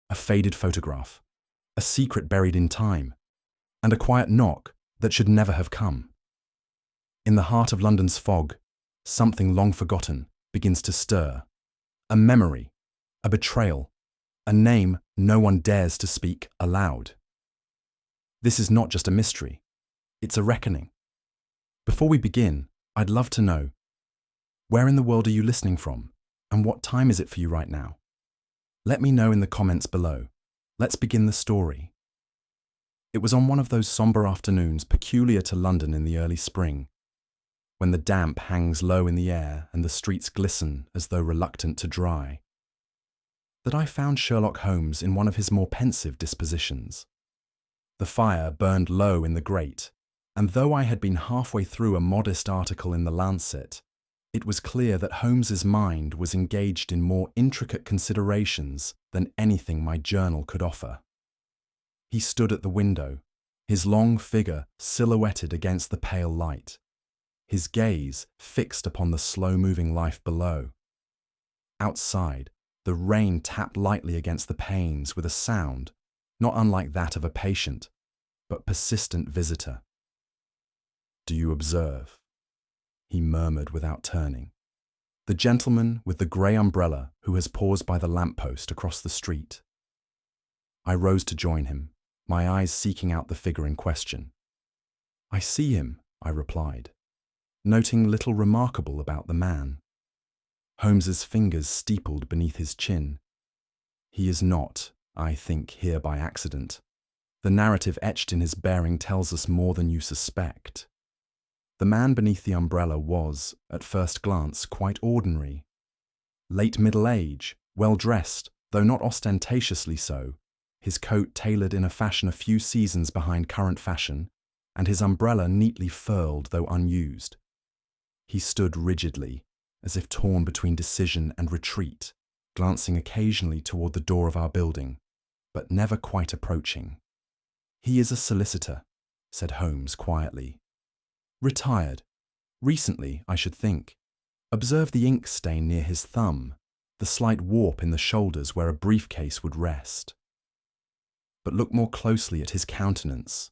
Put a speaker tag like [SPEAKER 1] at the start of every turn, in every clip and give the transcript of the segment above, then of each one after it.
[SPEAKER 1] a faded photograph, a secret buried in time, and a quiet knock that should never have come. In the heart of London's fog, something long forgotten begins to stir. A memory, a betrayal, a name no one dares to speak aloud. This is not just a mystery, it's a reckoning. Before we begin, I'd love to know, where in the world are you listening from, and what time is it for you right now? Let me know in the comments below. Let's begin the story. It was on one of those somber afternoons peculiar to London in the early spring, when the damp hangs low in the air and the streets glisten as though reluctant to dry, that I found Sherlock Holmes in one of his more pensive dispositions. The fire burned low in the grate, and though I had been halfway through a modest article in the Lancet, it was clear that Holmes's mind was engaged in more intricate considerations than anything my journal could offer. He stood at the window, his long figure silhouetted against the pale light, his gaze fixed upon the slow-moving life below. Outside, the rain tapped lightly against the panes with a sound not unlike that of a patient, but persistent visitor. "Do you observe?" he murmured without turning. "The gentleman with the grey umbrella who has paused by the lamp-post across the street." I rose to join him, my eyes seeking out the figure in question. "I see him," I replied, noting little remarkable about the man. Holmes's fingers steepled beneath his chin. "He is not, I think, here by accident. The narrative etched in his bearing tells us more than you suspect." The man beneath the umbrella was, at first glance, quite ordinary. Late middle age, well-dressed, though not ostentatiously so, his coat tailored in a fashion a few seasons behind current fashion, and his umbrella neatly furled though unused. He stood rigidly, as if torn between decision and retreat, glancing occasionally toward the door of our building, but never quite approaching. "He is a solicitor," said Holmes quietly. "Retired. Recently, I should think. Observe the ink stain near his thumb, the slight warp in the shoulders where a briefcase would rest. But look more closely at his countenance.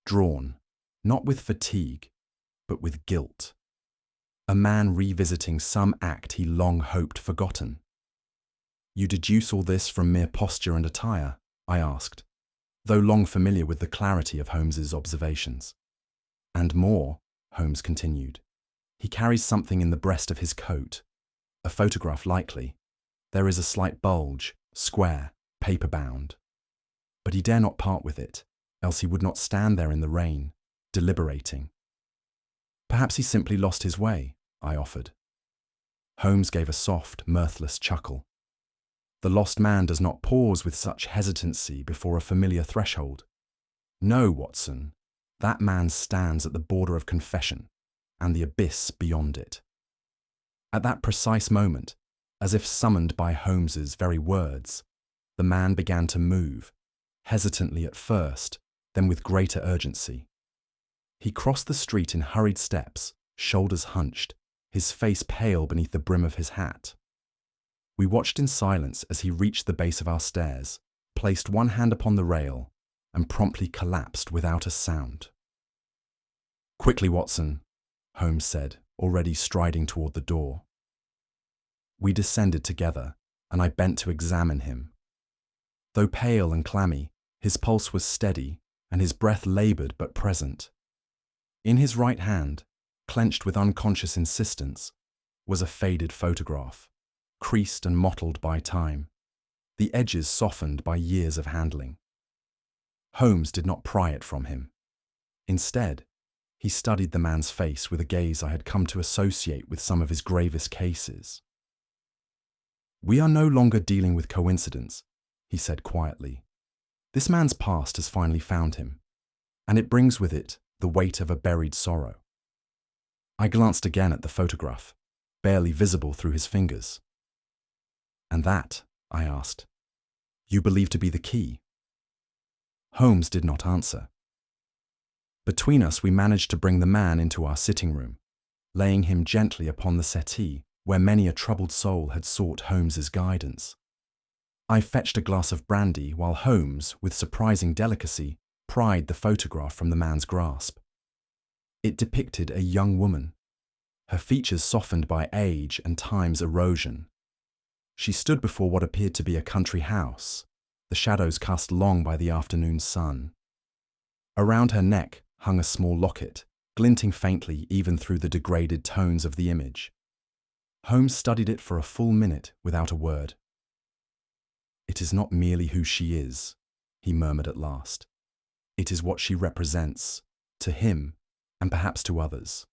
[SPEAKER 1] Drawn, not with fatigue, but with guilt. A man revisiting some act he long hoped forgotten." "You deduce all this from mere posture and attire?" I asked, though long familiar with the clarity of Holmes's observations. "And more," Holmes continued. "He carries something in the breast of his coat. A photograph likely. There is a slight bulge, square, paper-bound. But he dare not part with it, else he would not stand there in the rain, deliberating." "Perhaps he simply lost his way," I offered. Holmes gave a soft, mirthless chuckle. "The lost man does not pause with such hesitancy before a familiar threshold. No, Watson, that man stands at the border of confession, and the abyss beyond it." At that precise moment, as if summoned by Holmes's very words, the man began to move, hesitantly at first, then with greater urgency. He crossed the street in hurried steps, shoulders hunched, his face pale beneath the brim of his hat. We watched in silence as he reached the base of our stairs, placed one hand upon the rail, and promptly collapsed without a sound. "Quickly, Watson," Holmes said, already striding toward the door. We descended together, and I bent to examine him. Though pale and clammy, his pulse was steady, and his breath laboured but present. In his right hand, clenched with unconscious insistence, was a faded photograph, creased and mottled by time, the edges softened by years of handling. Holmes did not pry it from him. Instead, he studied the man's face with a gaze I had come to associate with some of his gravest cases. "We are no longer dealing with coincidence," he said quietly. "This man's past has finally found him, and it brings with it the weight of a buried sorrow." I glanced again at the photograph, barely visible through his fingers. "And that," I asked, "you believe to be the key?" Holmes did not answer. Between us we managed to bring the man into our sitting room, laying him gently upon the settee where many a troubled soul had sought Holmes's guidance. I fetched a glass of brandy while Holmes, with surprising delicacy, pried the photograph from the man's grasp. It depicted a young woman, her features softened by age and time's erosion. She stood before what appeared to be a country house, the shadows cast long by the afternoon sun. Around her neck hung a small locket, glinting faintly even through the degraded tones of the image. Holmes studied it for a full minute without a word. "It is not merely who she is," he murmured at last. "It is what she represents, to him, and perhaps to others.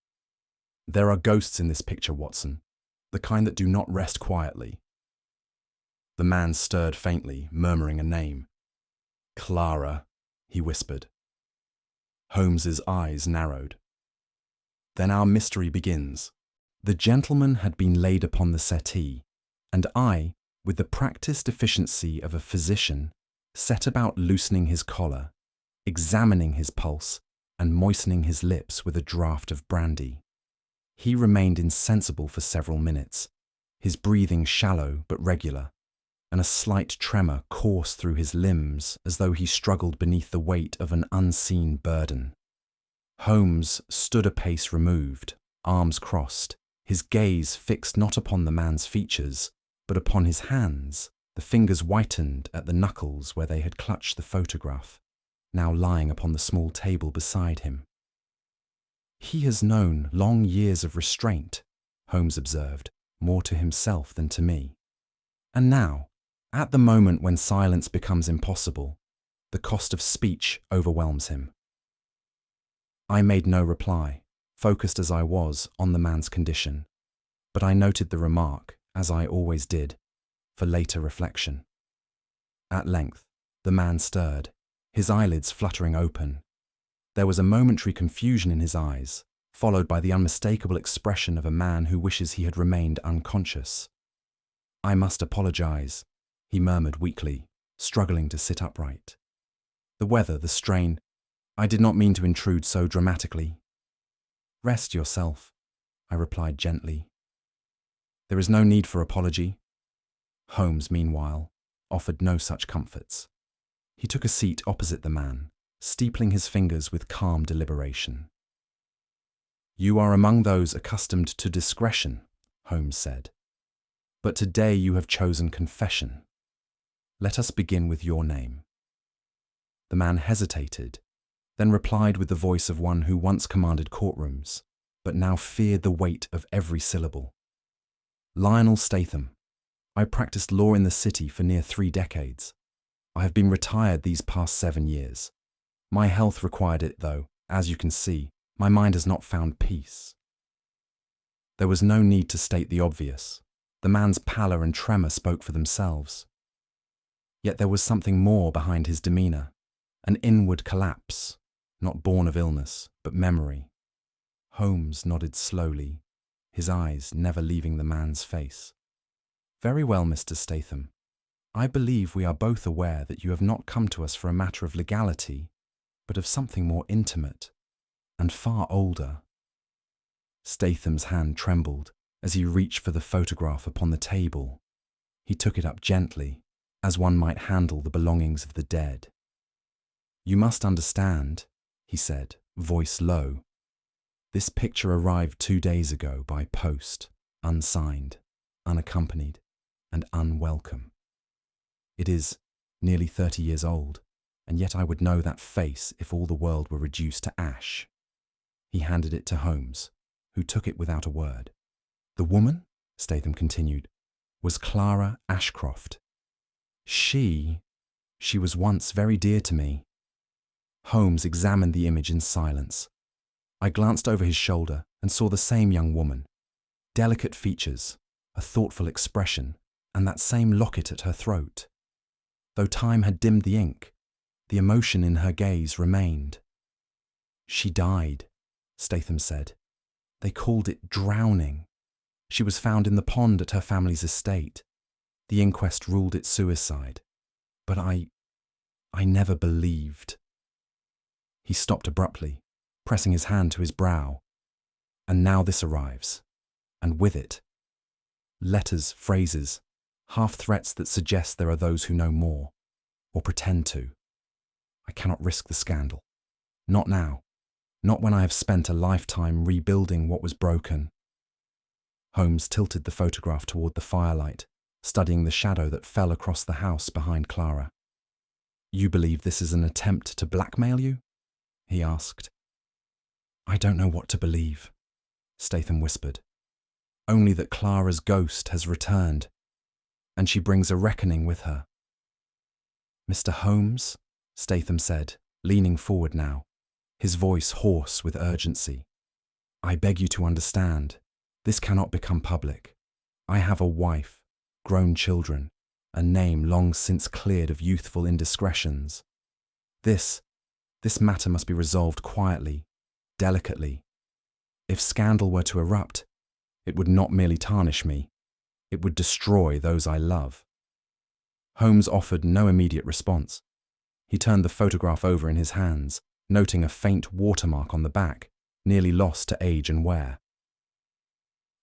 [SPEAKER 1] There are ghosts in this picture, Watson, the kind that do not rest quietly." The man stirred faintly, murmuring a name. "Clara," he whispered. Holmes's eyes narrowed. "Then our mystery begins." The gentleman had been laid upon the settee, and I, with the practiced efficiency of a physician, set about loosening his collar, examining his pulse, and moistening his lips with a draught of brandy. He remained insensible for several minutes, his breathing shallow but regular, and a slight tremor coursed through his limbs as though he struggled beneath the weight of an unseen burden. Holmes stood a pace removed, arms crossed, his gaze fixed not upon the man's features, but upon his hands, the fingers whitened at the knuckles where they had clutched the photograph, now lying upon the small table beside him. "He has known long years of restraint," Holmes observed, more to himself than to me. "And now, at the moment when silence becomes impossible, the cost of speech overwhelms him." I made no reply, focused as I was on the man's condition, but I noted the remark, as I always did, for later reflection. At length, the man stirred, his eyelids fluttering open. There was a momentary confusion in his eyes, followed by the unmistakable expression of a man who wishes he had remained unconscious. "I must apologize," he murmured weakly, struggling to sit upright. "The weather, the strain. I did not mean to intrude so dramatically." "Rest yourself," I replied gently. "There is no need for apology." Holmes, meanwhile, offered no such comforts. He took a seat opposite the man, steepling his fingers with calm deliberation. "You are among those accustomed to discretion," Holmes said. "But today you have chosen confession. Let us begin with your name." The man hesitated, then replied with the voice of one who once commanded courtrooms, but now feared the weight of every syllable. "Lionel Staithm. I practiced law in the city for near 3 decades. I have been retired these past 7 years. My health required it, though, as you can see, my mind has not found peace." There was no need to state the obvious. The man's pallor and tremor spoke for themselves. Yet there was something more behind his demeanor, an inward collapse, not born of illness, but memory. Holmes nodded slowly, his eyes never leaving the man's face. "Very well, Mr. Staithm. I believe we are both aware that you have not come to us for a matter of legality, but of something more intimate, and far older." Statham's hand trembled as he reached for the photograph upon the table. He took it up gently, as one might handle the belongings of the dead. "You must understand," he said, voice low. "This picture arrived 2 days ago by post, unsigned, unaccompanied, and unwelcome. It is nearly 30 years old, and yet I would know that face if all the world were reduced to ash." He handed it to Holmes, who took it without a word. "The woman," Staithm continued, "was Clara Ashcroft. She was once very dear to me." Holmes examined the image in silence. I glanced over his shoulder and saw the same young woman. Delicate features, a thoughtful expression, and that same locket at her throat. Though time had dimmed the ink, the emotion in her gaze remained. "She died," Staithm said. "They called it drowning. She was found in the pond at her family's estate. The inquest ruled it suicide. But I never believed." He stopped abruptly, pressing his hand to his brow. "And now this arrives, and with it, letters, phrases, half-threats that suggest there are those who know more, or pretend to. I cannot risk the scandal. Not now. Not when I have spent a lifetime rebuilding what was broken. Holmes tilted the photograph toward the firelight, studying the shadow that fell across the house behind Clara. You believe this is an attempt to blackmail you? He asked. I don't know what to believe, Staithm whispered. Only that Clara's ghost has returned, and she brings a reckoning with her. Mr. Holmes, Staithm said, leaning forward now, his voice hoarse with urgency. I beg you to understand, this cannot become public. I have a wife, grown children, a name long since cleared of youthful indiscretions. This matter must be resolved quietly, delicately. If scandal were to erupt, it would not merely tarnish me, it would destroy those I love. Holmes offered no immediate response. He turned the photograph over in his hands, noting a faint watermark on the back, nearly lost to age and wear.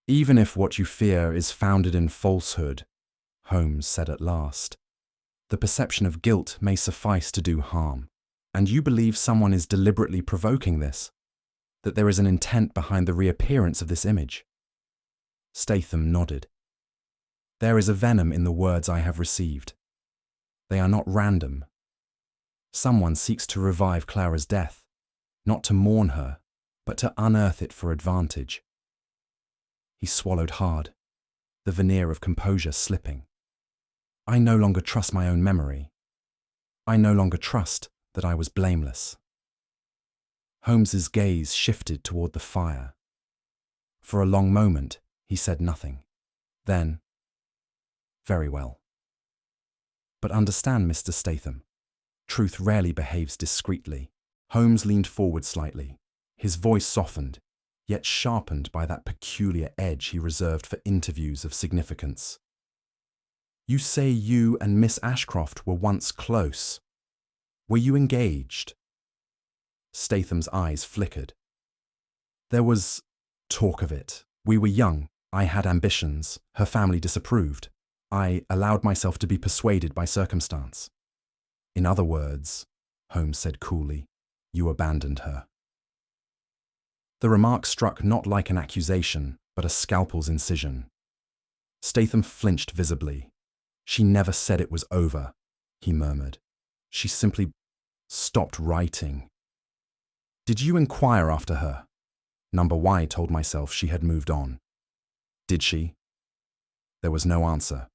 [SPEAKER 1] Even if what you fear is founded in falsehood, Holmes said at last, the perception of guilt may suffice to do harm. And you believe someone is deliberately provoking this? That there is an intent behind the reappearance of this image? Staithm nodded. There is a venom in the words I have received. They are not random. Someone seeks to revive Clara's death, not to mourn her, but to unearth it for advantage. He swallowed hard, the veneer of composure slipping. I no longer trust my own memory. I no longer trust that I was blameless. Holmes's gaze shifted toward the fire. For a long moment, he said nothing. Then, very well. But understand, Mr. Staithm, truth rarely behaves discreetly. Holmes leaned forward slightly, his voice softened, yet sharpened by that peculiar edge he reserved for interviews of significance. You say you and Miss Ashcroft were once close. Were you engaged? Statham's eyes flickered. There was talk of it. We were young. I had ambitions. Her family disapproved. I allowed myself to be persuaded by circumstance. In other words, Holmes said coolly, you abandoned her. The remark struck not like an accusation, but a scalpel's incision. Staithm flinched visibly. She never said it was over, he murmured. She simply stopped writing. Did you inquire after her? Number Y told myself she had moved on. Did she? There was no answer,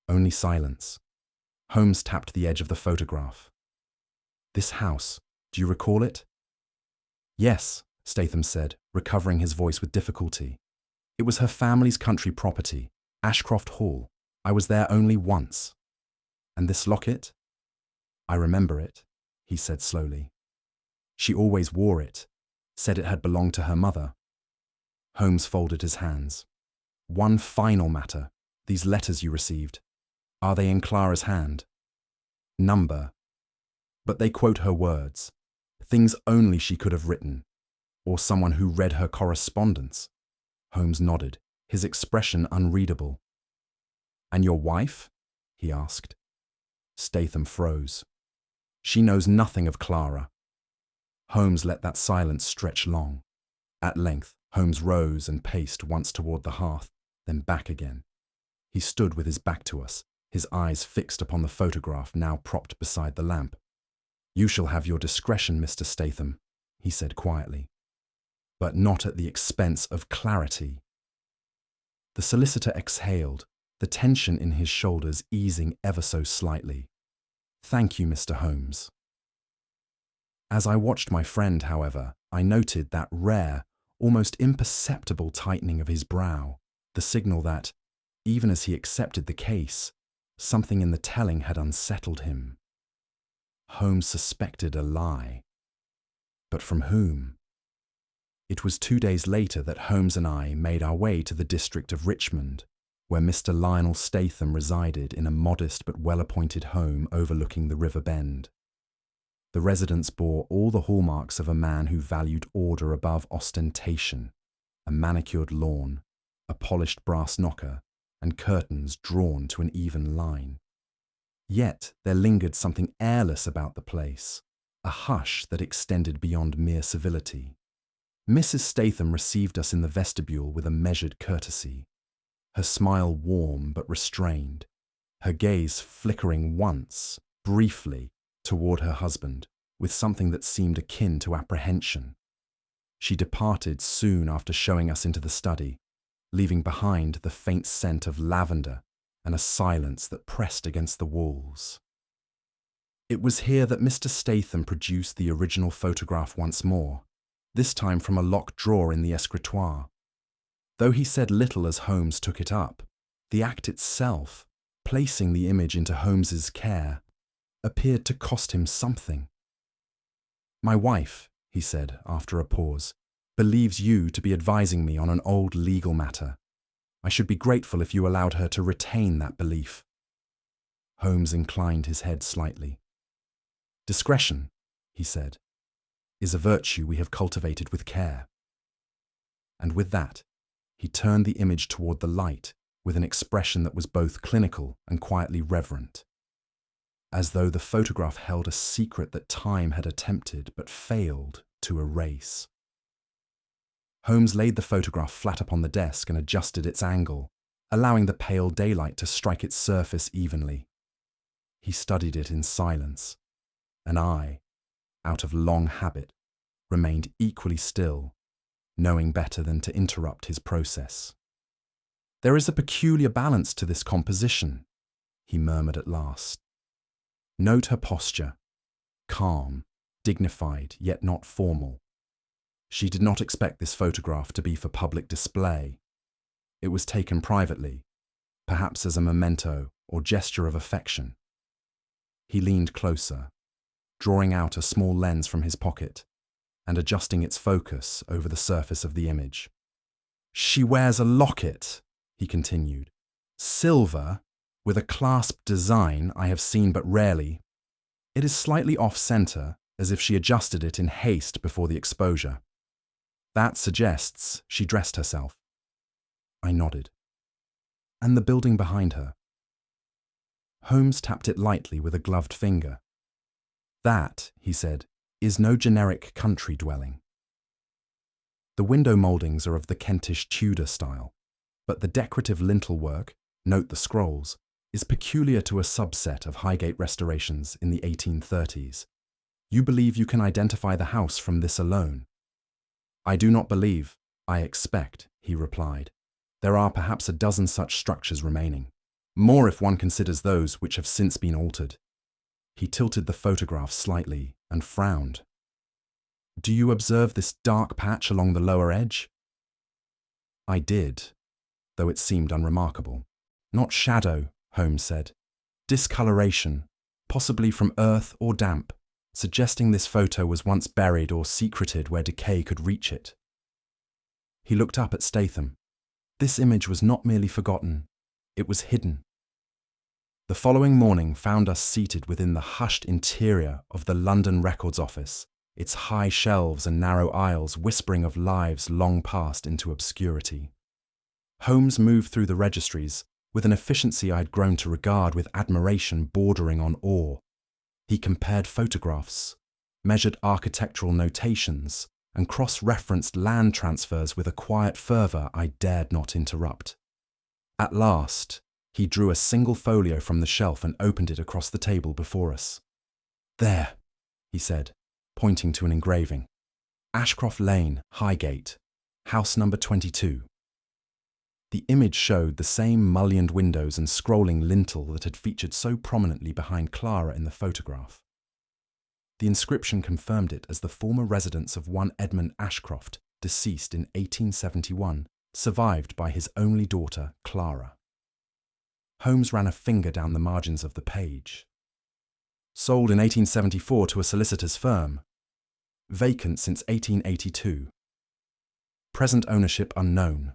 [SPEAKER 1] only silence. Holmes tapped the edge of the photograph. This house, do you recall it? Yes, Staithm said, recovering his voice with difficulty. It was her family's country property, Ashcroft Hall. I was there only once. And this locket? I remember it, he said slowly. She always wore it, said it had belonged to her mother. Holmes folded his hands. One final matter, these letters you received. Are they in Clara's hand? Number. But they quote her words, things only she could have written, or someone who read her correspondence. Holmes nodded, his expression unreadable. And your wife? He asked. Staithm froze. She knows nothing of Clara. Holmes let that silence stretch long. At length, Holmes rose and paced once toward the hearth, then back again. He stood with his back to us, his eyes fixed upon the photograph now propped beside the lamp. You shall have your discretion, Mr. Staithm, he said quietly, but not at the expense of clarity. The solicitor exhaled, the tension in his shoulders easing ever so slightly. Thank you, Mr. Holmes. As I watched my friend, however, I noted that rare, almost imperceptible tightening of his brow, the signal that, even as he accepted the case, something in the telling had unsettled him. Holmes suspected a lie. But from whom? It was 2 days later that Holmes and I made our way to the district of Richmond, where Mr. Lionel Staithm resided in a modest but well-appointed home overlooking the River Bend. The residence bore all the hallmarks of a man who valued order above ostentation: a manicured lawn, a polished brass knocker, and curtains drawn to an even line. Yet there lingered something airless about the place, a hush that extended beyond mere civility. Mrs. Staithm received us in the vestibule with a measured courtesy, her smile warm but restrained, her gaze flickering once, briefly, toward her husband, with something that seemed akin to apprehension. She departed soon after showing us into the study, leaving behind the faint scent of lavender and a silence that pressed against the walls. It was here that Mr. Staithm produced the original photograph once more, this time from a locked drawer in the escritoire. Though he said little as Holmes took it up, the act itself, placing the image into Holmes's care, appeared to cost him something. "My wife," he said after a pause, "believes you to be advising me on an old legal matter. I should be grateful if you allowed her to retain that belief." Holmes inclined his head slightly. "Discretion," he said, "is a virtue we have cultivated with care." And with that, he turned the image toward the light with an expression that was both clinical and quietly reverent, as though the photograph held a secret that time had attempted but failed to erase. Holmes laid the photograph flat upon the desk and adjusted its angle, allowing the pale daylight to strike its surface evenly. He studied it in silence, and I, out of long habit, remained equally still, knowing better than to interrupt his process. "There is a peculiar balance to this composition," he murmured at last. "Note her posture, calm, dignified, yet not formal. She did not expect this photograph to be for public display. It was taken privately, perhaps as a memento or gesture of affection." He leaned closer, drawing out a small lens from his pocket and adjusting its focus over the surface of the image. "She wears a locket," he continued, "silver, with a clasped design I have seen but rarely. It is slightly off-center, as if she adjusted it in haste before the exposure. That suggests she dressed herself." I nodded. "And the building behind her?" Holmes tapped it lightly with a gloved finger. "That," he said, "is no generic country dwelling. The window mouldings are of the Kentish Tudor style, but the decorative lintel work, note the scrolls, is peculiar to a subset of Highgate restorations in the 1830s. You believe you can identify the house from this alone?" "I do not believe, I expect," he replied. "There are perhaps a dozen such structures remaining, more if one considers those which have since been altered." He tilted the photograph slightly and frowned. "Do you observe this dark patch along the lower edge?" I did, though it seemed unremarkable. "Not shadow," Holmes said. "Discoloration, possibly from earth or damp, suggesting this photo was once buried or secreted where decay could reach it." He looked up at Staithm. "This image was not merely forgotten, it was hidden." The following morning found us seated within the hushed interior of the London Records Office, its high shelves and narrow aisles whispering of lives long passed into obscurity. Holmes moved through the registries with an efficiency I had grown to regard with admiration bordering on awe. He compared photographs, measured architectural notations, and cross-referenced land transfers with a quiet fervour I dared not interrupt. At last, he drew a single folio from the shelf and opened it across the table before us. "There," he said, pointing to an engraving. "Ashcroft Lane, Highgate, house number 22. The image showed the same mullioned windows and scrolling lintel that had featured so prominently behind Clara in the photograph. The inscription confirmed it as the former residence of one Edmund Ashcroft, deceased in 1871, survived by his only daughter, Clara. Holmes ran a finger down the margins of the page. "Sold in 1874 to a solicitor's firm. Vacant since 1882. Present ownership unknown.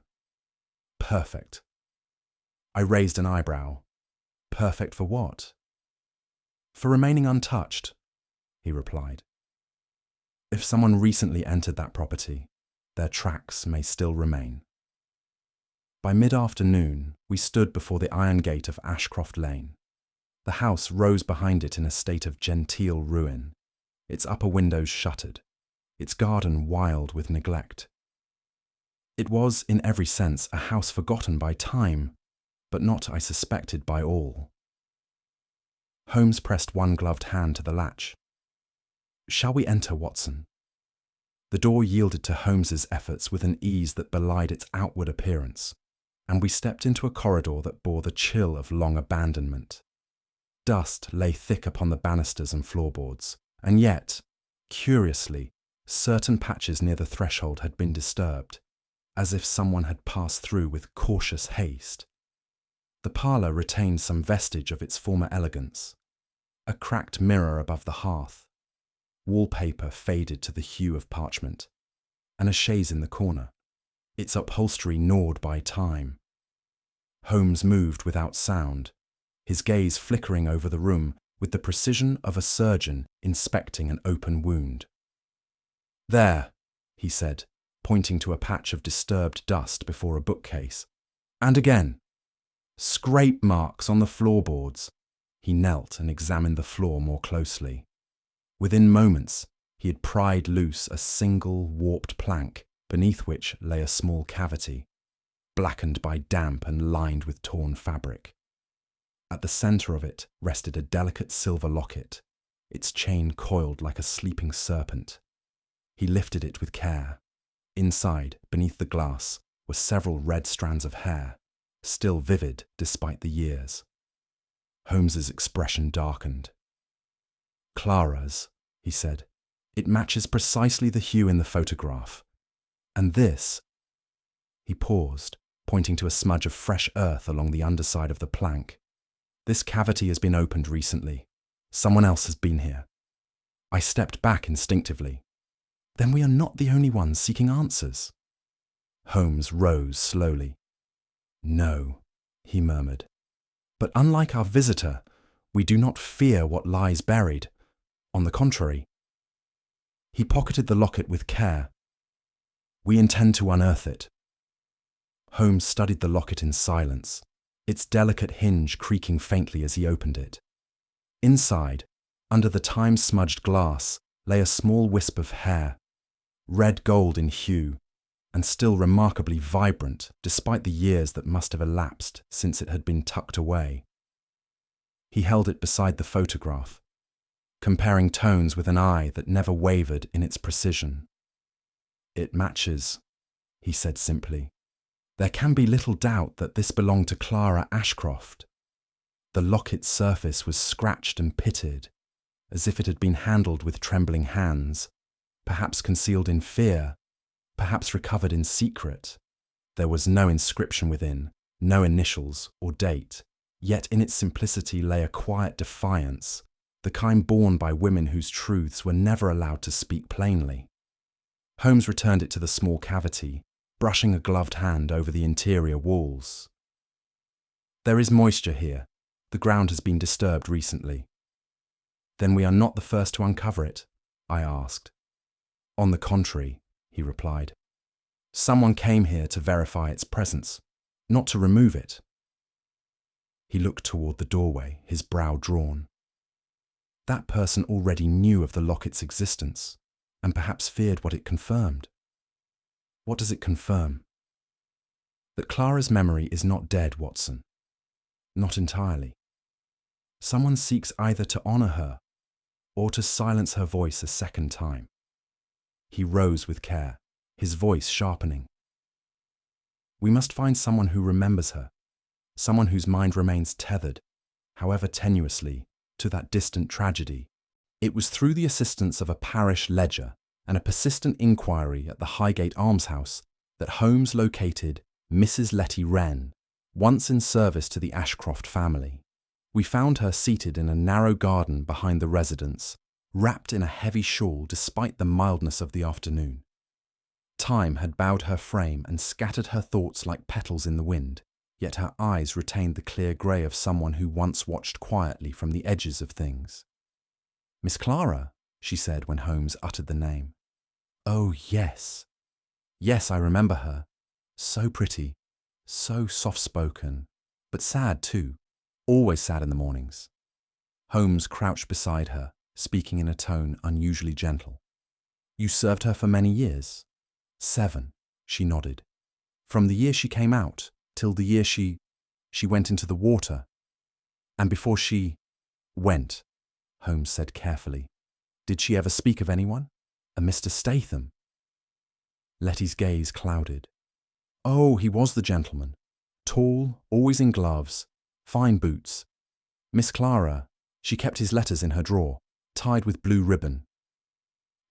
[SPEAKER 1] Perfect." I raised an eyebrow. "Perfect for what?" "For remaining untouched," he replied. "If someone recently entered that property, their tracks may still remain." By mid-afternoon, we stood before the iron gate of Ashcroft Lane. The house rose behind it in a state of genteel ruin, its upper windows shuttered, its garden wild with neglect. It was, in every sense, a house forgotten by time, but not, I suspected, by all. Holmes pressed one gloved hand to the latch. "Shall we enter, Watson?" The door yielded to Holmes's efforts with an ease that belied its outward appearance, and we stepped into a corridor that bore the chill of long abandonment. Dust lay thick upon the banisters and floorboards, and yet, curiously, certain patches near the threshold had been disturbed, as if someone had passed through with cautious haste. The parlour retained some vestige of its former elegance. A cracked mirror above the hearth, wallpaper faded to the hue of parchment, and a chaise in the corner, its upholstery gnawed by time. Holmes moved without sound, his gaze flickering over the room with the precision of a surgeon inspecting an open wound. "There," he said, pointing to a patch of disturbed dust before a bookcase. "And again. Scrape marks on the floorboards." He knelt and examined the floor more closely. Within moments, he had pried loose a single warped plank beneath which lay a small cavity, blackened by damp and lined with torn fabric. At the centre of it rested a delicate silver locket, its chain coiled like a sleeping serpent. He lifted it with care. Inside, beneath the glass, were several red strands of hair, still vivid despite the years. Holmes's expression darkened. "Clara's," he said. "It matches precisely the hue in the photograph. And this—" He paused, pointing to a smudge of fresh earth along the underside of the plank. "This cavity has been opened recently. Someone else has been here." I stepped back instinctively. Then we are not the only ones seeking answers. Holmes rose slowly. "No," he murmured. "But unlike our visitor, we do not fear what lies buried. On the contrary." He pocketed the locket with care. "We intend to unearth it." Holmes studied the locket in silence, its delicate hinge creaking faintly as he opened it. Inside, under the time-smudged glass, lay a small wisp of hair, red gold in hue, and still remarkably vibrant despite the years that must have elapsed since it had been tucked away. He held it beside the photograph, comparing tones with an eye that never wavered in its precision. "It matches," he said simply. "There can be little doubt that this belonged to Clara Ashcroft." The locket's surface was scratched and pitted, as if it had been handled with trembling hands, perhaps concealed in fear, perhaps recovered in secret. There was no inscription within, no initials or date, yet in its simplicity lay a quiet defiance, the kind borne by women whose truths were never allowed to speak plainly. Holmes returned it to the small cavity, brushing a gloved hand over the interior walls. "There is moisture here. The ground has been disturbed recently." "Then we are not the first to uncover it?" I asked. "On the contrary," he replied. "Someone came here to verify its presence, not to remove it." He looked toward the doorway, his brow drawn. That person already knew of the locket's existence, and perhaps feared what it confirmed. "What does it confirm?" "That Clara's memory is not dead, Watson. Not entirely. Someone seeks either to honour her or to silence her voice a second time." He rose with care, his voice sharpening. "We must find someone who remembers her, someone whose mind remains tethered, however tenuously, to that distant tragedy." It was through the assistance of a parish ledger and a persistent inquiry at the Highgate Almshouse that Holmes located Mrs. Letty Wren, once in service to the Ashcroft family. We found her seated in a narrow garden behind the residence, wrapped in a heavy shawl despite the mildness of the afternoon. Time had bowed her frame and scattered her thoughts like petals in the wind, yet her eyes retained the clear grey of someone who once watched quietly from the edges of things. "Miss Clara," she said when Holmes uttered the name. "Oh, yes. Yes, I remember her. So pretty. So soft-spoken, but sad too, always sad in the mornings. Holmes crouched beside her, speaking in a tone unusually gentle. You served her for many years? 7, she nodded. From the year she came out till the year she went into the water. And before she went, Holmes said carefully, did she ever speak of anyone? A Mr. Staithm? Letty's gaze clouded. Oh, he was the gentleman. Tall, always in gloves, fine boots. Miss Clara, she kept his letters in her drawer, tied with blue ribbon.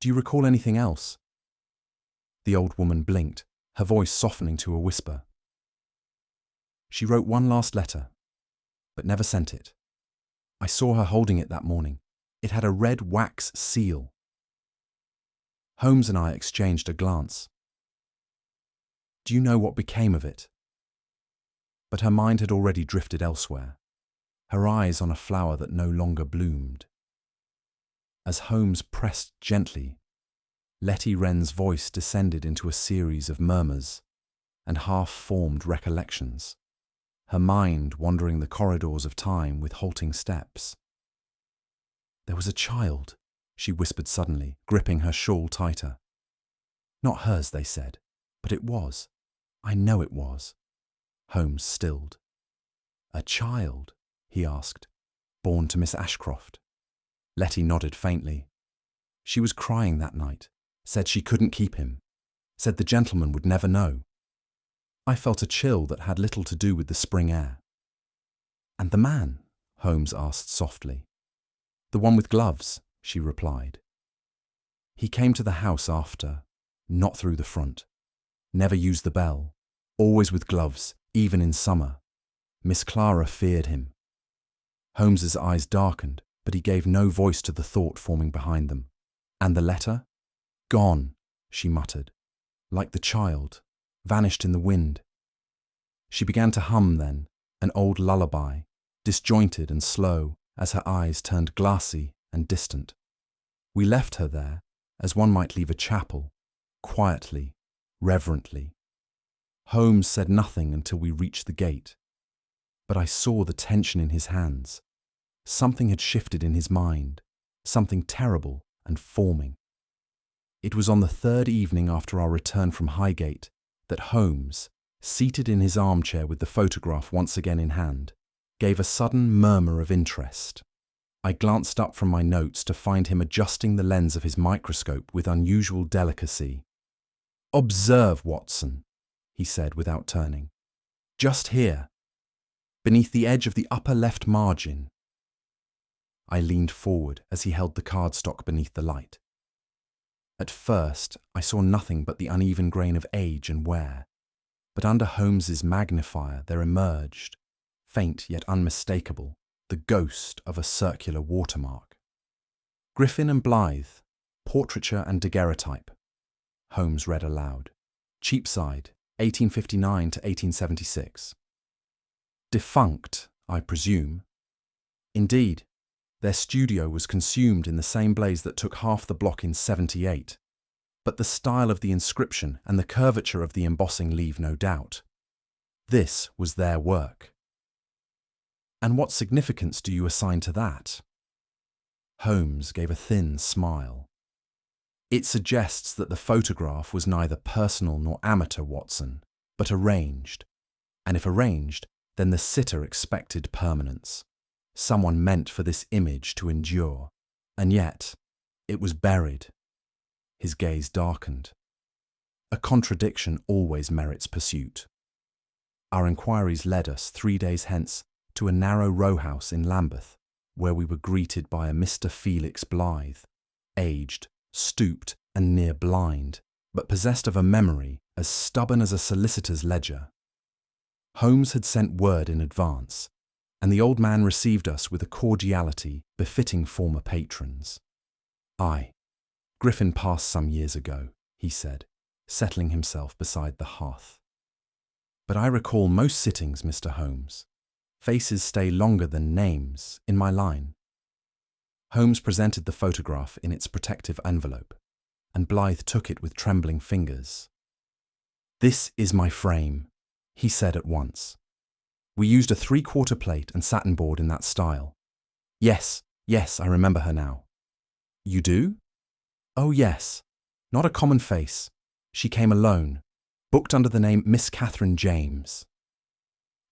[SPEAKER 1] Do you recall anything else? The old woman blinked, her voice softening to a whisper. She wrote one last letter, but never sent it. I saw her holding it that morning. It had a red wax seal. Holmes and I exchanged a glance. Do you know what became of it? But her mind had already drifted elsewhere, her eyes on a flower that no longer bloomed. As Holmes pressed gently, Letty Wren's voice descended into a series of murmurs and half-formed recollections, her mind wandering the corridors of time with halting steps. There was a child, she whispered suddenly, gripping her shawl tighter. Not hers, they said, but it was. I know it was. Holmes stilled. A child, he asked, born to Miss Ashcroft. Letty nodded faintly. She was crying that night, said she couldn't keep him, said the gentleman would never know. I felt a chill that had little to do with the spring air. And the man? Holmes asked softly. The one with gloves, she replied. He came to the house after, not through the front. Never used the bell, always with gloves, even in summer. Miss Clara feared him. Holmes's eyes darkened, but he gave no voice to the thought forming behind them. And the letter? Gone, she muttered, like the child, vanished in the wind. She began to hum then, an old lullaby, disjointed and slow as her eyes turned glassy and distant. We left her there, as one might leave a chapel, quietly, reverently. Holmes said nothing until we reached the gate, but I saw the tension in his hands. Something had shifted in his mind, something terrible and forming. It was on the third evening after our return from Highgate that Holmes, seated in his armchair with the photograph once again in hand, gave a sudden murmur of interest. I glanced up from my notes to find him adjusting the lens of his microscope with unusual delicacy. Observe, Watson, he said without turning. Just here, beneath the edge of the upper left margin. I leaned forward as he held the cardstock beneath the light. At first, I saw nothing but the uneven grain of age and wear, but under Holmes's magnifier there emerged, faint yet unmistakable, the ghost of a circular watermark. Griffin and Blythe, portraiture and daguerreotype. Holmes read aloud. Cheapside, 1859 to 1876. Defunct, I presume. Indeed, their studio was consumed in the same blaze that took half the block in 78. But the style of the inscription and the curvature of the embossing leave no doubt. This was their work. And what significance do you assign to that? Holmes gave a thin smile. It suggests that the photograph was neither personal nor amateur, Watson, but arranged. And if arranged, then the sitter expected permanence. Someone meant for this image to endure. And yet, it was buried. His gaze darkened. A contradiction always merits pursuit. Our inquiries led us 3 days hence to a narrow row house in Lambeth, where we were greeted by a Mr. Felix Blythe, aged, stooped and near blind, but possessed of a memory as stubborn as a solicitor's ledger. Holmes had sent word in advance, and the old man received us with a cordiality befitting former patrons. Aye, Griffin passed some years ago, he said, settling himself beside the hearth. But I recall most sittings, Mr. Holmes. Faces stay longer than names, in my line. Holmes presented the photograph in its protective envelope, and Blythe took it with trembling fingers. This is my frame, he said at once. We used a 3/4 plate and satin board in that style. Yes, I remember her now. You do? Oh yes, not a common face. She came alone, booked under the name Miss Catherine James.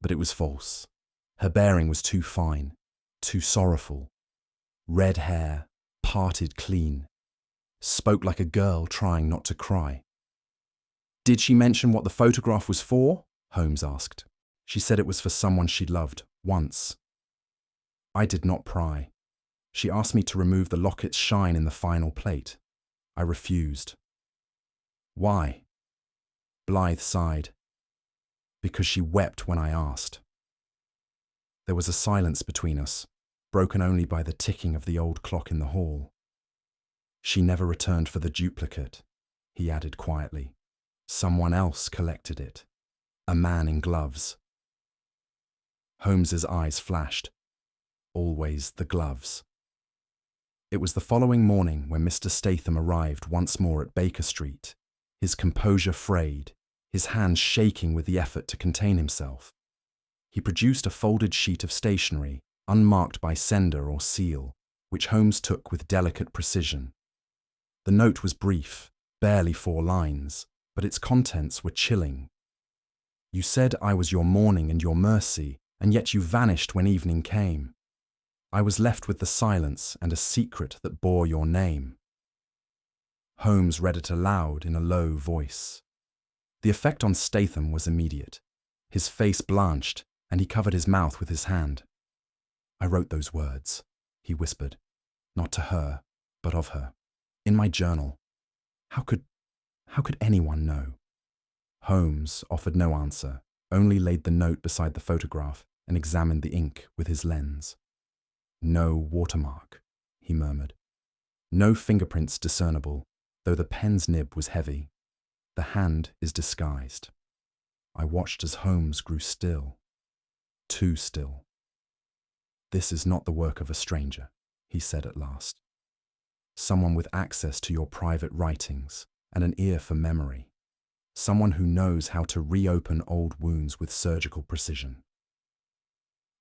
[SPEAKER 1] But it was false. Her bearing was too fine, too sorrowful. Red hair, parted clean. Spoke like a girl trying not to cry. Did she mention what the photograph was for? Holmes asked. She said it was for someone she'd loved, once. I did not pry. She asked me to remove the locket's shine in the final plate. I refused. Why? Blythe sighed. Because she wept when I asked. There was a silence between us, broken only by the ticking of the old clock in the hall. She never returned for the duplicate, he added quietly. Someone else collected it. A man in gloves. Holmes's eyes flashed. Always the gloves. It was the following morning when Mr. Staithm arrived once more at Baker Street, his composure frayed, his hands shaking with the effort to contain himself. He produced a folded sheet of stationery, unmarked by sender or seal, which Holmes took with delicate precision. The note was brief, barely 4 lines, but its contents were chilling. You said I was your morning and your mercy, and yet you vanished when evening came. I was left with the silence and a secret that bore your name. Holmes read it aloud in a low voice. The effect on Staithm was immediate. His face blanched, and he covered his mouth with his hand. I wrote those words, he whispered, not to her, but of her, in my journal. How could anyone know? Holmes offered no answer, only laid the note beside the photograph and examined the ink with his lens. No watermark, he murmured. No fingerprints discernible, though the pen's nib was heavy. The hand is disguised. I watched as Holmes grew still. Too still. This is not the work of a stranger, he said at last. Someone with access to your private writings and an ear for memory. Someone who knows how to reopen old wounds with surgical precision.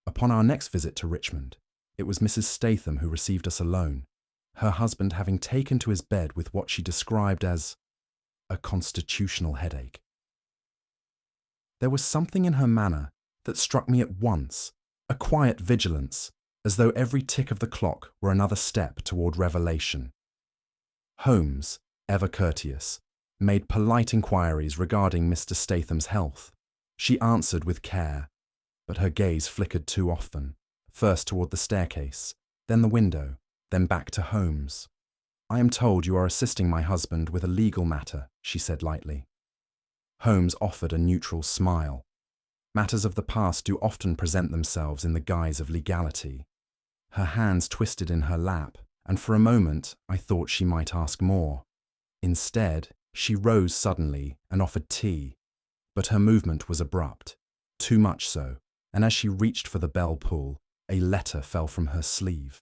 [SPEAKER 1] Upon our next visit to Richmond, it was Mrs. Staithm who received us alone, her husband having taken to his bed with what she described as a constitutional headache. There was something in her manner that struck me at once, a quiet vigilance, as though every tick of the clock were another step toward revelation. Holmes, ever courteous, made polite inquiries regarding Mr. Staitham's health. She answered with care, but her gaze flickered too often, first toward the staircase, then the window, then back to Holmes. I am told you are assisting my husband with a legal matter, she said lightly. Holmes offered a neutral smile. Matters of the past do often present themselves in the guise of legality. Her hands twisted in her lap, and for a moment I thought she might ask more. Instead, she rose suddenly and offered tea, but her movement was abrupt, too much so, and as she reached for the bell pull, a letter fell from her sleeve.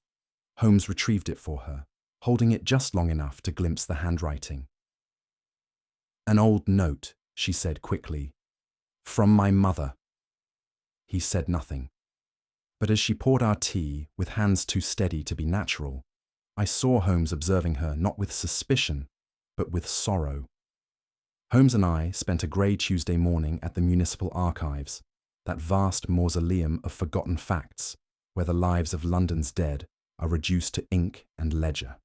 [SPEAKER 1] Holmes retrieved it for her, holding it just long enough to glimpse the handwriting. An old note, she said quickly. From my mother. He said nothing. But as she poured our tea, with hands too steady to be natural, I saw Holmes observing her not with suspicion, but with sorrow. Holmes and I spent a grey Tuesday morning at the Municipal Archives, that vast mausoleum of forgotten facts, where the lives of London's dead are reduced to ink and ledger.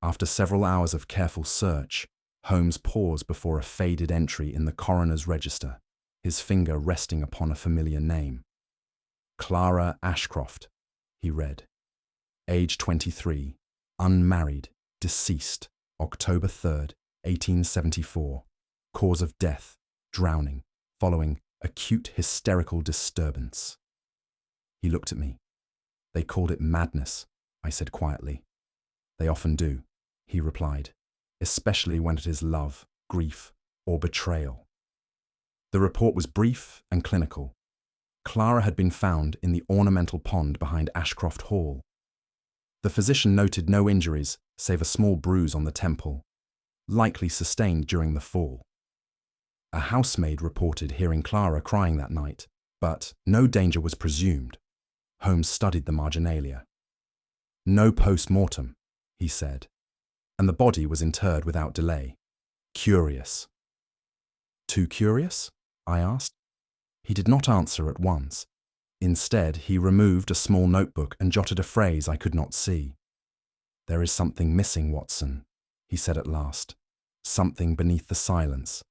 [SPEAKER 1] After several hours of careful search, Holmes paused before a faded entry in the coroner's register, his finger resting upon a familiar name. Clara Ashcroft, he read. Age 23, unmarried, deceased, October 3rd, 1874. Cause of death, drowning, following acute hysterical disturbance. He looked at me. They called it madness, I said quietly. They often do, he replied, especially when it is love, grief, or betrayal. The report was brief and clinical. Clara had been found in the ornamental pond behind Ashcroft Hall. The physician noted no injuries save a small bruise on the temple, likely sustained during the fall. A housemaid reported hearing Clara crying that night, but no danger was presumed. Holmes studied the marginalia. No post-mortem, he said, and the body was interred without delay. Curious. Too curious? I asked. He did not answer at once. Instead, he removed a small notebook and jotted a phrase I could not see. "There is something missing, Watson," he said at last. Something beneath the silence.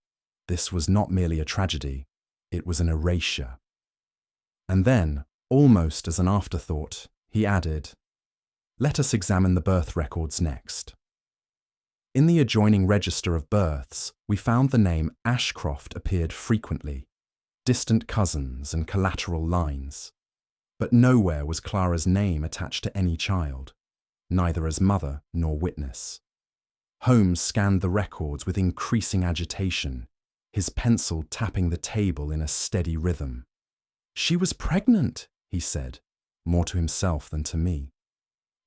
[SPEAKER 1] This was not merely a tragedy, it was an erasure. And then, almost as an afterthought, he added, "Let us examine the birth records next." In the adjoining register of births, we found the name Ashcroft appeared frequently, distant cousins and collateral lines. But nowhere was Clara's name attached to any child, neither as mother nor witness. Holmes scanned the records with increasing agitation, his pencil tapping the table in a steady rhythm. "She was pregnant," he said, more to himself than to me.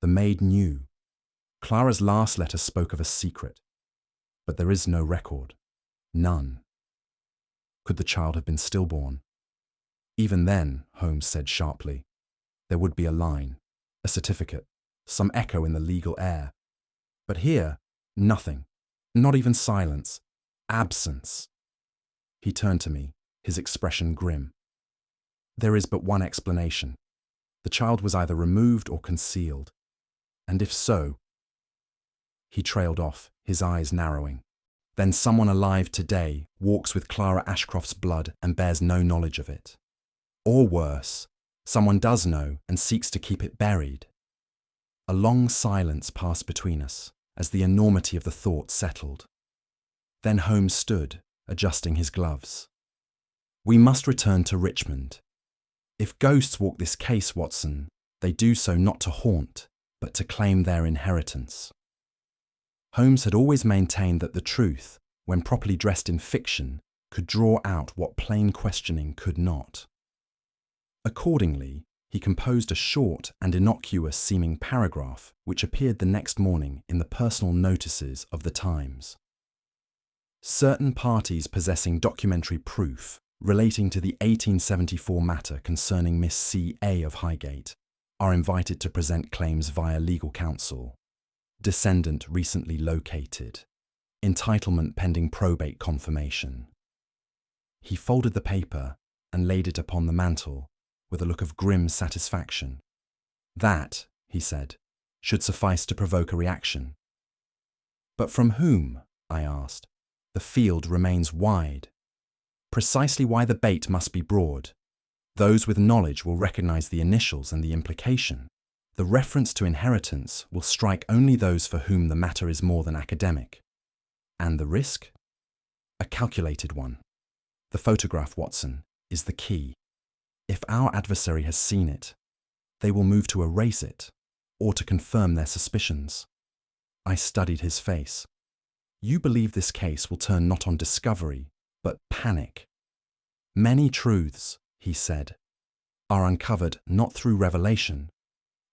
[SPEAKER 1] The maid knew. Clara's last letter spoke of a secret, but there is no record. None. Could the child have been stillborn? Even then, Holmes said sharply, there would be a line, a certificate, some echo in the legal air. But here, nothing, not even silence, absence. He turned to me, his expression grim. There is but one explanation. The child was either removed or concealed. And if so, he trailed off, his eyes narrowing. Then someone alive today walks with Clara Ashcroft's blood and bears no knowledge of it. Or worse, someone does know and seeks to keep it buried. A long silence passed between us as the enormity of the thought settled. Then Holmes stood, adjusting his gloves. "We must return to Richmond. If ghosts walk this case, Watson, they do so not to haunt, but to claim their inheritance." Holmes had always maintained that the truth, when properly dressed in fiction, could draw out what plain questioning could not. Accordingly, he composed a short and innocuous-seeming paragraph which appeared the next morning in the personal notices of the Times. Certain parties possessing documentary proof relating to the 1874 matter concerning Miss C.A. of Highgate are invited to present claims via legal counsel. Descendant recently located. Entitlement pending probate confirmation. He folded the paper and laid it upon the mantel with a look of grim satisfaction. That, he said, should suffice to provoke a reaction. But from whom? I asked. The field remains wide. Precisely why the bait must be broad. Those with knowledge will recognize the initials and the implication. The reference to inheritance will strike only those for whom the matter is more than academic. And the risk? A calculated one. The photograph, Watson, is the key. If our adversary has seen it, they will move to erase it, or to confirm their suspicions. I studied his face. You believe this case will turn not on discovery, but panic. Many truths, he said, are uncovered not through revelation,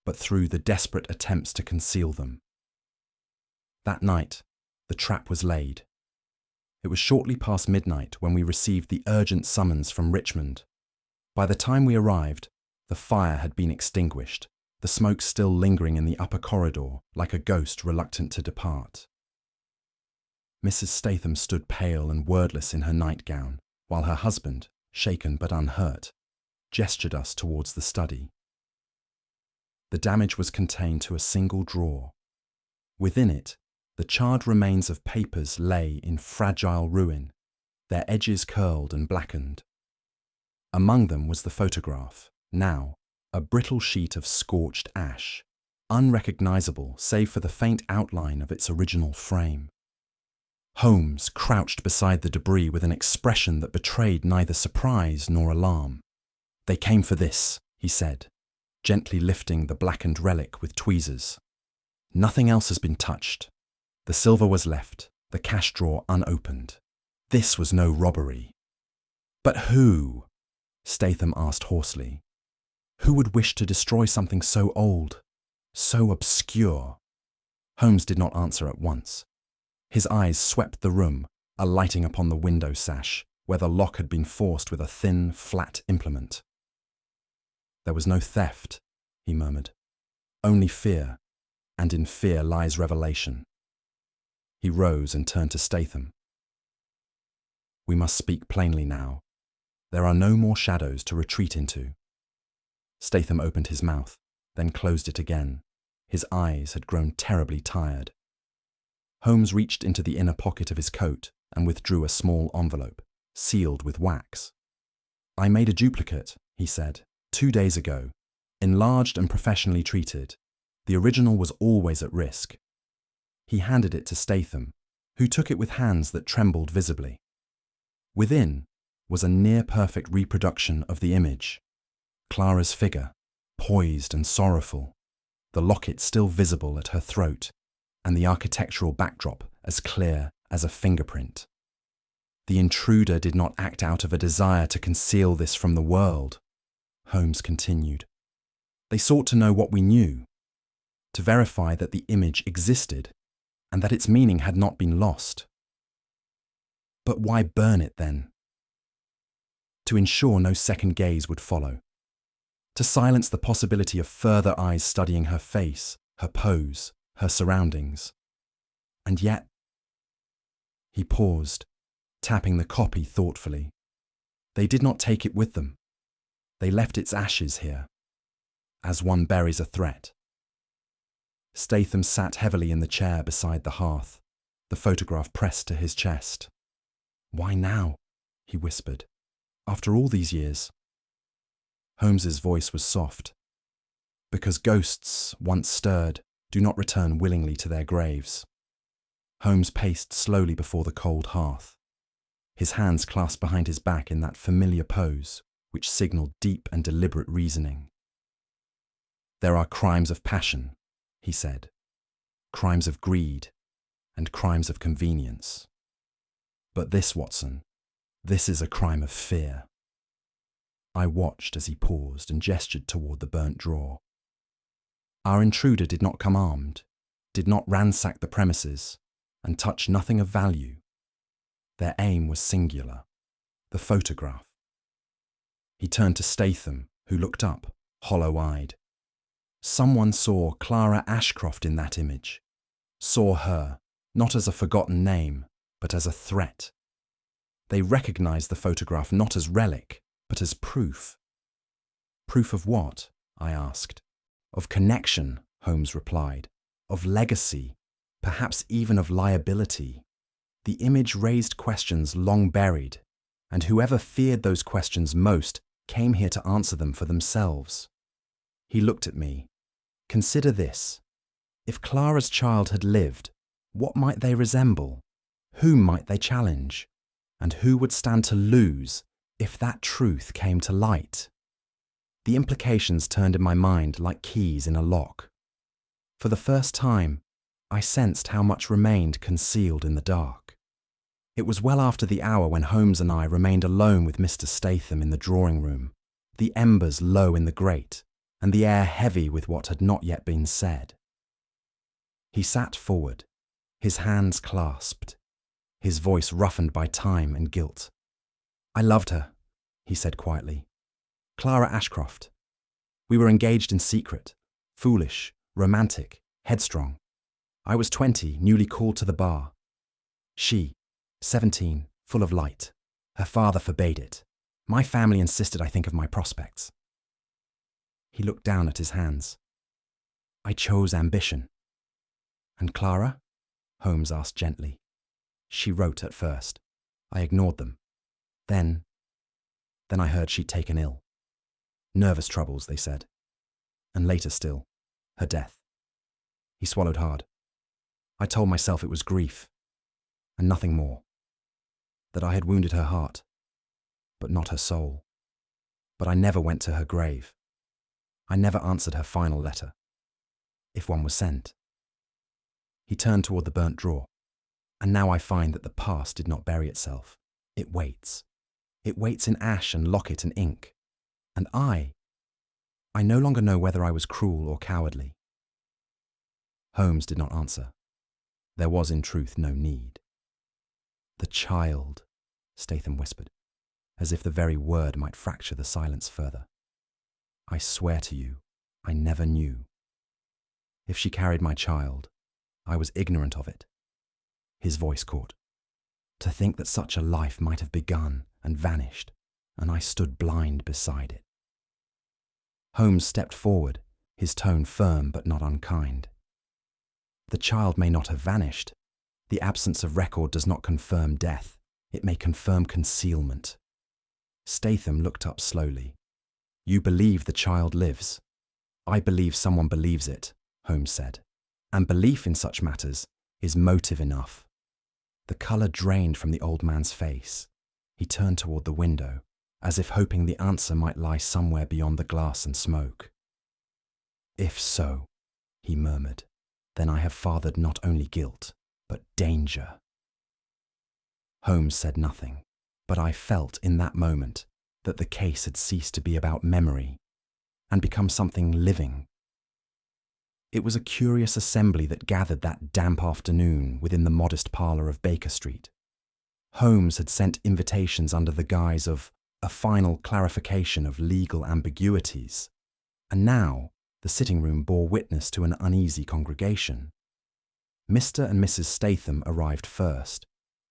[SPEAKER 1] but through the desperate attempts to conceal them. That night, the trap was laid. It was shortly past midnight when we received the urgent summons from Richmond. By the time we arrived, the fire had been extinguished, the smoke still lingering in the upper corridor like a ghost reluctant to depart. Mrs. Staithm stood pale and wordless in her nightgown, while her husband, shaken but unhurt, gestured us towards the study. The damage was contained to a single drawer. Within it, the charred remains of papers lay in fragile ruin, their edges curled and blackened. Among them was the photograph, now a brittle sheet of scorched ash, unrecognizable save for the faint outline of its original frame. Holmes crouched beside the debris with an expression that betrayed neither surprise nor alarm. "They came for this," he said, gently lifting the blackened relic with tweezers. "Nothing else has been touched. The silver was left, the cash drawer unopened. This was no robbery." "But who?" Staithm asked hoarsely. "Who would wish to destroy something so old, so obscure?" Holmes did not answer at once. His eyes swept the room, alighting upon the window sash, where the lock had been forced with a thin, flat implement. "There was no theft," he murmured. "Only fear, and in fear lies revelation." He rose and turned to Staithm. "We must speak plainly now. There are no more shadows to retreat into." Staithm opened his mouth, then closed it again. His eyes had grown terribly tired. Holmes reached into the inner pocket of his coat and withdrew a small envelope, sealed with wax. "I made a duplicate," he said, 2 days ago, enlarged and professionally treated. The original was always at risk." He handed it to Staithm, who took it with hands that trembled visibly. Within was a near-perfect reproduction of the image. Clara's figure, poised and sorrowful, the locket still visible at her throat, and the architectural backdrop as clear as a fingerprint. "The intruder did not act out of a desire to conceal this from the world," Holmes continued. "They sought to know what we knew, to verify that the image existed and that its meaning had not been lost. But why burn it then? To ensure no second gaze would follow. To silence the possibility of further eyes studying her face, her pose, her surroundings. And yet..." He paused, tapping the copy thoughtfully. "They did not take it with them. They left its ashes here, as one buries a threat." Staithm sat heavily in the chair beside the hearth, the photograph pressed to his chest. "Why now?" he whispered. "After all these years?" Holmes's voice was soft. "Because ghosts, once stirred, do not return willingly to their graves." Holmes paced slowly before the cold hearth, his hands clasped behind his back in that familiar pose which signalled deep and deliberate reasoning. "There are crimes of passion," he said, "crimes of greed, and crimes of convenience. But this, Watson, this is a crime of fear." I watched as he paused and gestured toward the burnt drawer. Our intruder did not come armed, did not ransack the premises, and touch nothing of value. Their aim was singular: the photograph. He turned to Staithm, who looked up, hollow-eyed. Someone saw Clara Ashcroft in that image, saw her, not as a forgotten name, but as a threat. They recognized the photograph not as relic, but as proof. "Proof of what?" I asked. "Of connection," Holmes replied. "Of legacy, perhaps even of liability." The image raised questions long buried, and whoever feared those questions most came here to answer them for themselves. He looked at me. "Consider this. If Clara's child had lived, what might they resemble? Whom might they challenge? And who would stand to lose if that truth came to light?" The implications turned in my mind like keys in a lock. For the first time, I sensed how much remained concealed in the dark. It was well after the hour when Holmes and I remained alone with Mr. Staithm in the drawing room, the embers low in the grate, and the air heavy with what had not yet been said. He sat forward, his hands clasped, his voice roughened by time and guilt. "I loved her," he said quietly. "Clara Ashcroft. We were engaged in secret, foolish, romantic, headstrong. I was 20, newly called to the bar. She, 17, full of light. Her father forbade it. My family insisted I think of my prospects." He looked down at his hands. "I chose ambition." "And Clara?" Holmes asked gently. "She wrote at first. I ignored them. Then I heard she'd taken ill. Nervous troubles, they said. And later still, her death." He swallowed hard. "I told myself it was grief, and nothing more. That I had wounded her heart, but not her soul. But I never went to her grave. I never answered her final letter, if one was sent." He turned toward the burnt drawer. "And now I find that the past did not bury itself. It waits. It waits in ash and locket and ink. And I no longer know whether I was cruel or cowardly." Holmes did not answer. There was in truth no need. "The child," Staithm whispered. as if the very word might fracture the silence further. "I swear to you, I never knew. If she carried my child, I was ignorant of it." His voice caught. "To think that such a life might have begun and vanished, and I stood blind beside it." Holmes stepped forward, his tone firm but not unkind. "The child may not have vanished. The absence of record does not confirm death. It may confirm concealment." Staithm looked up slowly. "You believe the child lives. I believe someone believes it," Holmes said. "And belief in such matters is motive enough." The colour drained from the old man's face. He turned toward the window, as if hoping the answer might lie somewhere beyond the glass and smoke. "If so," he murmured, "then I have fathered not only guilt, but danger." Holmes said nothing, but I felt in that moment that the case had ceased to be about memory and become something living. It was a curious assembly that gathered that damp afternoon within the modest parlour of Baker Street. Holmes had sent invitations under the guise of a final clarification of legal ambiguities, and now the sitting room bore witness to an uneasy congregation. Mr. and Mrs. Staithm arrived first,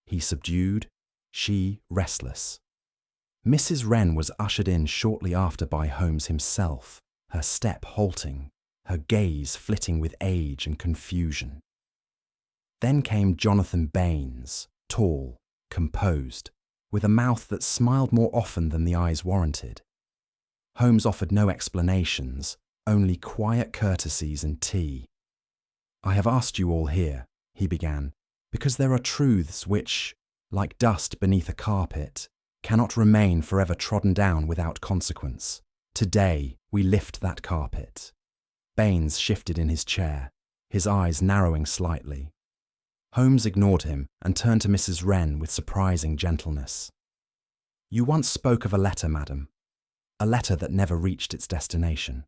[SPEAKER 1] he subdued, she restless. Mrs. Wren was ushered in shortly after by Holmes himself, her step halting, her gaze flitting with age and confusion. Then came Jonathan Baines, tall, composed, with a mouth that smiled more often than the eyes warranted. Holmes offered no explanations, only quiet courtesies and tea. "I have asked you all here," he began, "because there are truths which, like dust beneath a carpet, cannot remain forever trodden down without consequence. Today we lift that carpet." Baines shifted in his chair, his eyes narrowing slightly. Holmes ignored him and turned to Mrs. Wren with surprising gentleness. "You once spoke of a letter, madam. A letter that never reached its destination."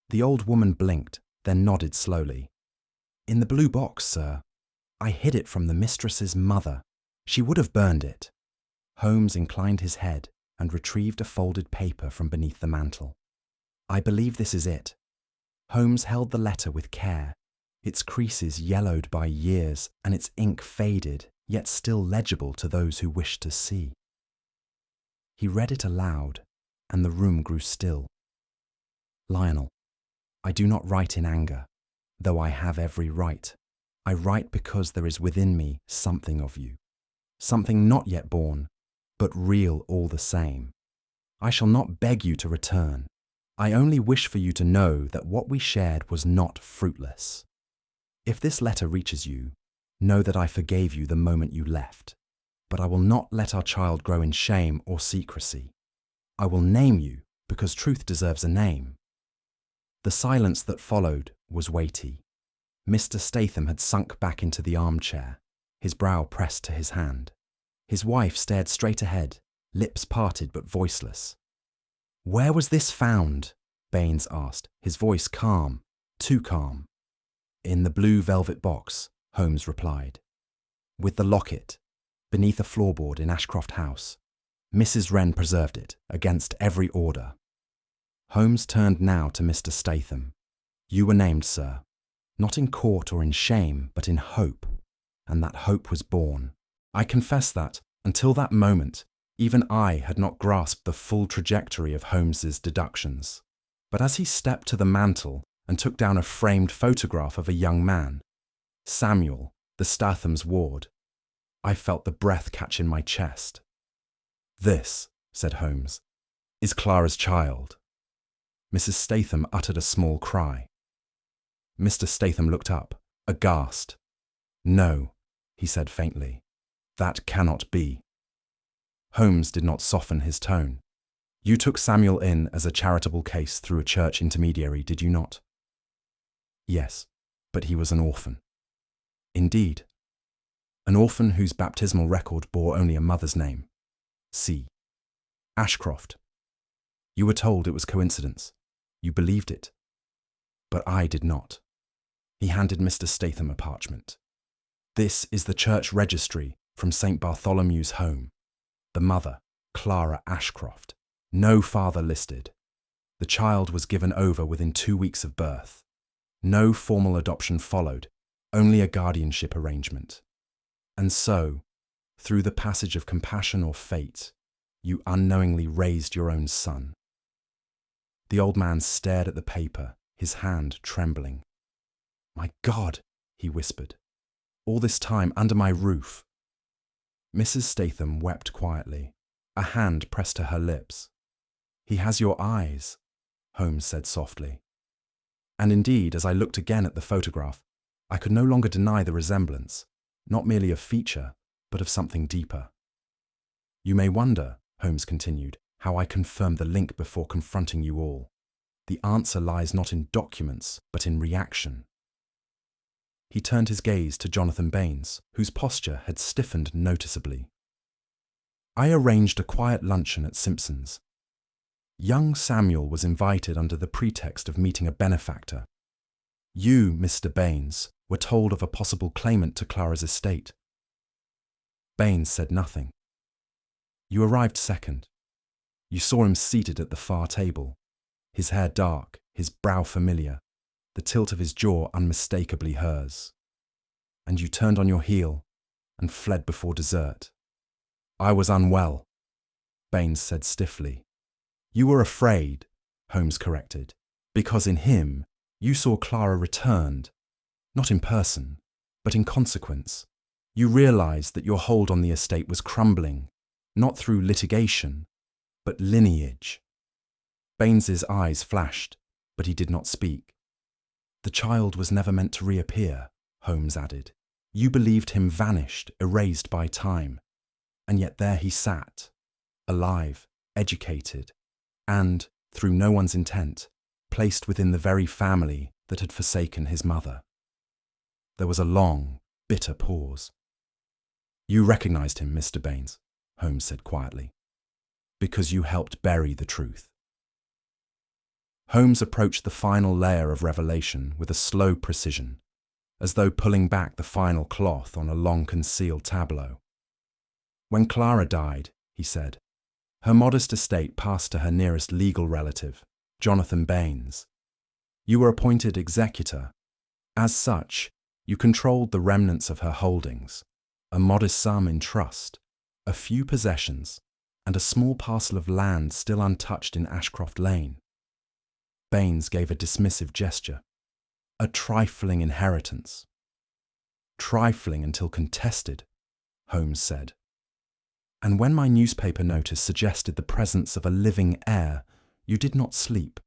[SPEAKER 1] The old woman blinked, then nodded slowly. "In the blue box, sir. I hid it from the mistress's mother. She would have burned it." Holmes inclined his head and retrieved a folded paper from beneath the mantel. "I believe this is it." Holmes held the letter with care, its creases yellowed by years and its ink faded, yet still legible to those who wished to see. He read it aloud, and the room grew still. "Lionel, I do not write in anger, though I have every right. I write because there is within me something of you, something not yet born, but real all the same. I shall not beg you to return. I only wish for you to know that what we shared was not fruitless. If this letter reaches you, know that I forgave you the moment you left, but I will not let our child grow in shame or secrecy. I will name you because truth deserves a name." The silence that followed was weighty. Mr. Staithm had sunk back into the armchair, his brow pressed to his hand. His wife stared straight ahead, lips parted but voiceless. "Where was this found?" Baines asked, his voice calm, too calm. "In the blue velvet box," Holmes replied. "With the locket, beneath a floorboard in Ashcroft House. Mrs. Wren preserved it, against every order." Holmes turned now to Mr. Staithm. "You were named, sir, not in court or in shame, but in hope, and that hope was born. I confess that, until that moment, even I had not grasped the full trajectory of Holmes's deductions. But as he stepped to the mantel and took down a framed photograph of a young man, Samuel, the Stathams' ward, I felt the breath catch in my chest. "This," said Holmes, "is Clara's child." Mrs. Staithm uttered a small cry. Mr. Staithm looked up, aghast. "No," he said faintly, "that cannot be." Holmes did not soften his tone. "You took Samuel in as a charitable case through a church intermediary, did you not?" "Yes, but he was an orphan." "Indeed. An orphan whose baptismal record bore only a mother's name. C. Ashcroft. You were told it was coincidence. You believed it. But I did not." He handed Mr. Staithm a parchment. "This is the church registry from St. Bartholomew's Home. The mother, Clara Ashcroft. No father listed. The child was given over within 2 weeks of birth. No formal adoption followed, only a guardianship arrangement. And so, through the passage of compassion or fate, you unknowingly raised your own son. The old man stared at the paper, his hand trembling. "My God," he whispered. "All this time under my roof." Mrs. Staithm wept quietly. A hand pressed to her lips. "He has your eyes," Holmes said softly. And indeed, as I looked again at the photograph, I could no longer deny the resemblance, not merely of feature, but of something deeper. "You may wonder," Holmes continued, "how I confirmed the link before confronting you all. The answer lies not in documents, but in reaction." He turned his gaze to Jonathan Baines, whose posture had stiffened noticeably. "I arranged a quiet luncheon at Simpson's. Young Samuel was invited under the pretext of meeting a benefactor. You, Mr. Baines, were told of a possible claimant to Clara's estate." Baines said nothing. "You arrived second. You saw him seated at the far table, his hair dark, his brow familiar, the tilt of his jaw unmistakably hers. And you turned on your heel and fled before dessert." "I was unwell," Baines said stiffly. "You were afraid," Holmes corrected, "because in him you saw Clara returned, not in person, but in consequence. You realized that your hold on the estate was crumbling, not through litigation, but lineage." Baines's eyes flashed, but he did not speak. "The child was never meant to reappear," Holmes added. "You believed him vanished, erased by time. And yet there he sat, alive, educated, and, through no one's intent, placed within the very family that had forsaken his mother." There was a long, bitter pause. "You recognized him, Mr. Baines," Holmes said quietly, "because you helped bury the truth." Holmes approached the final layer of revelation with a slow precision, as though pulling back the final cloth on a long-concealed tableau. "When Clara died," he said, "her modest estate passed to her nearest legal relative, Jonathan Baines. You were appointed executor. As such, you controlled the remnants of her holdings, a modest sum in trust, a few possessions, and a small parcel of land still untouched in Ashcroft Lane." Baines gave a dismissive gesture. "A trifling inheritance." "Trifling until contested," Holmes said. "And when my newspaper notice suggested the presence of a living heir, you did not sleep."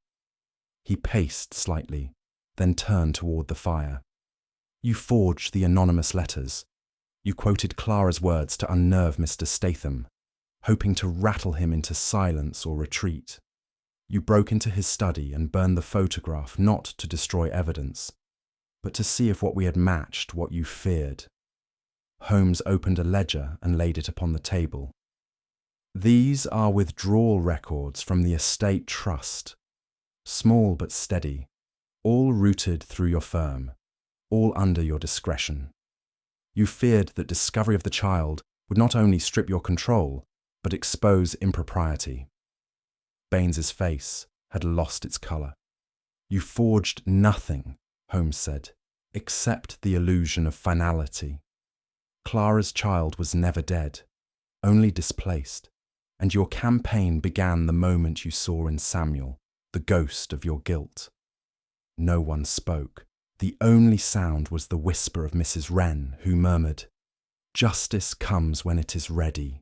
[SPEAKER 1] He paced slightly, then turned toward the fire. "You forged the anonymous letters. You quoted Clara's words to unnerve Mr. Staithm, hoping to rattle him into silence or retreat. You broke into his study and burned the photograph not to destroy evidence, but to see if what we had matched what you feared." Holmes opened a ledger and laid it upon the table. "These are withdrawal records from the estate trust, small but steady, all routed through your firm, all under your discretion. You feared that discovery of the child would not only strip your control, but expose impropriety." Baines's face had lost its colour. "You forged nothing," Holmes said, "except the illusion of finality. Clara's child was never dead, only displaced, and your campaign began the moment you saw in Samuel the ghost of your guilt." No one spoke. The only sound was the whisper of Mrs. Wren, who murmured, "Justice comes when it is ready."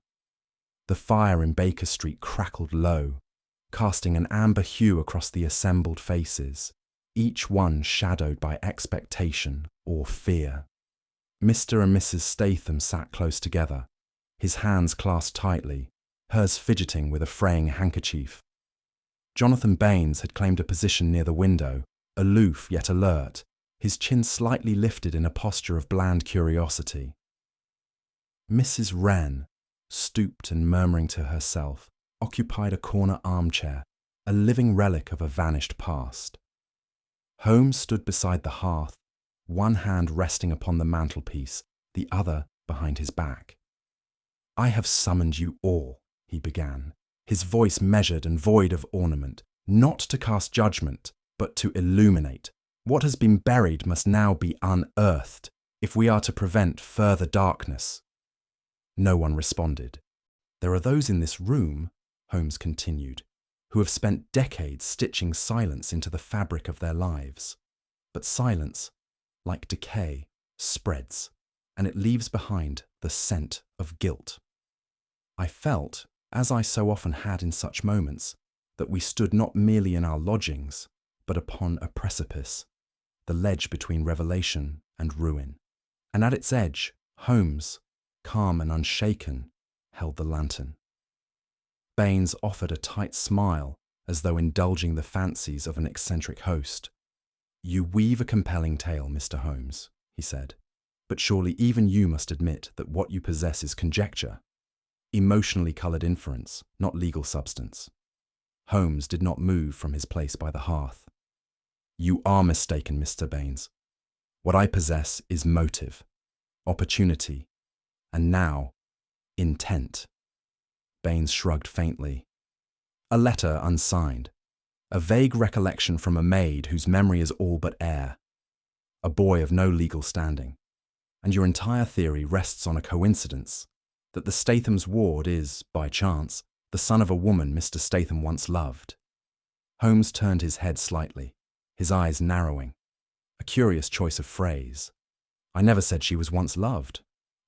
[SPEAKER 1] The fire in Baker Street crackled low, casting an amber hue across the assembled faces, each one shadowed by expectation or fear. Mr. and Mrs. Staithm sat close together, his hands clasped tightly, hers fidgeting with a fraying handkerchief. Jonathan Baines had claimed a position near the window, aloof yet alert, his chin slightly lifted in a posture of bland curiosity. Mrs. Wren, stooped and murmuring to herself, occupied a corner armchair, a living relic of a vanished past. Holmes stood beside the hearth, one hand resting upon the mantelpiece, the other behind his back. "I have summoned you all," he began, his voice measured and void of ornament, not to cast judgment, but to illuminate. What has been buried must now be unearthed, if we are to prevent further darkness. No one responded. There are those in this room, Holmes continued, who have spent decades stitching silence into the fabric of their lives. But silence, like decay, spreads, and it leaves behind the scent of guilt. I felt, as I so often had in such moments, that we stood not merely in our lodgings, but upon a precipice, the ledge between revelation and ruin. And at its edge, Holmes, calm and unshaken, held the lantern. Baines offered a tight smile, as though indulging the fancies of an eccentric host. "You weave a compelling tale, Mr. Holmes," he said, "but surely even you must admit that what you possess is conjecture, emotionally coloured inference, not legal substance." Holmes did not move from his place by the hearth. "You are mistaken, Mr. Baines. What I possess is motive, opportunity, and now, intent." Baines shrugged faintly. "A letter unsigned. A vague recollection from a maid whose memory is all but air. A boy of no legal standing. And your entire theory rests on a coincidence that the Staithem's ward is, by chance, the son of a woman Mr. Staitham once loved." Holmes turned his head slightly, his eyes narrowing. A curious choice of phrase. "I never said she was once loved,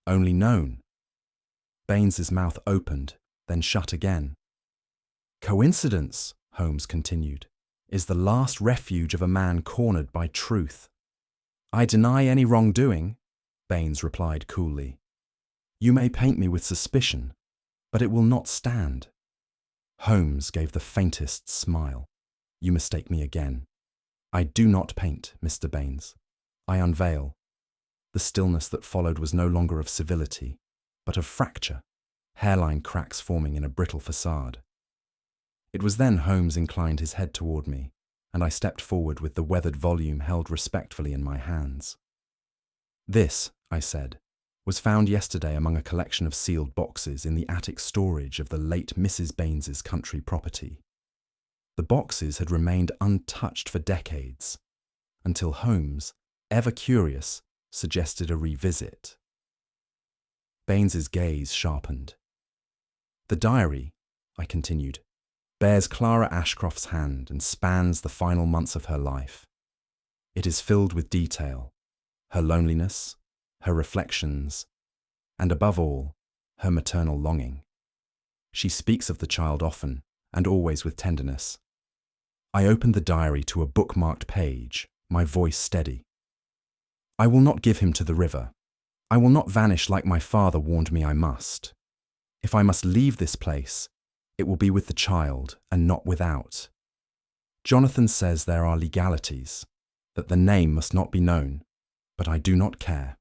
[SPEAKER 1] only known." Baines's mouth opened, then shut again. "Coincidence," Holmes continued, "is the last refuge of a man cornered by truth." "I deny any wrongdoing," Baines replied coolly. "You may paint me with suspicion, but it will not stand." Holmes gave the faintest smile. "You mistake me again. I do not paint, Mr. Baines. I unveil." The stillness that followed was no longer of civility, but of fracture, hairline cracks forming in a brittle facade. It was then Holmes inclined his head toward me, and I stepped forward with the weathered volume held respectfully in my hands. "This," I said, "was found yesterday among a collection of sealed boxes in the attic storage of the late Mrs. Baines's country property. The boxes had remained untouched for decades, until Holmes, ever curious, suggested a revisit." Baines's gaze sharpened. "The diary," I continued, "bears Clara Ashcroft's hand and spans the final months of her life. It is filled with detail, her loneliness, her reflections, and above all, her maternal longing. She speaks of the child often, and always with tenderness." I opened the diary to a bookmarked page, my voice steady. "I will not give him to the river. I will not vanish like my father warned me I must. If I must leave this place, it will be with the child and not without. Jonathan says there are legalities, that the name must not be known, but I do not care.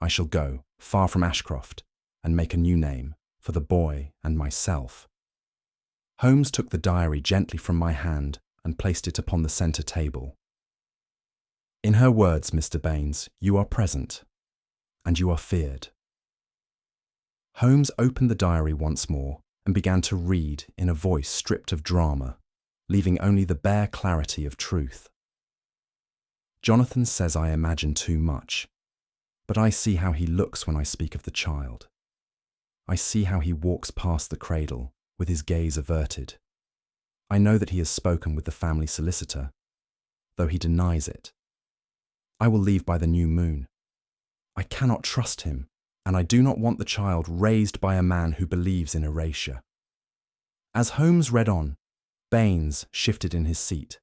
[SPEAKER 1] I shall go, far from Ashcroft, and make a new name, for the boy and myself." Holmes took the diary gently from my hand and placed it upon the centre table. "In her words, Mr. Baines, you are present, and you are feared." Holmes opened the diary once more and began to read in a voice stripped of drama, leaving only the bare clarity of truth. "Jonathan says I imagine too much, but I see how he looks when I speak of the child. I see how he walks past the cradle, with his gaze averted. I know that he has spoken with the family solicitor, though he denies it. I will leave by the new moon. I cannot trust him, and I do not want the child raised by a man who believes in erasure." As Holmes read on, Baines shifted in his seat.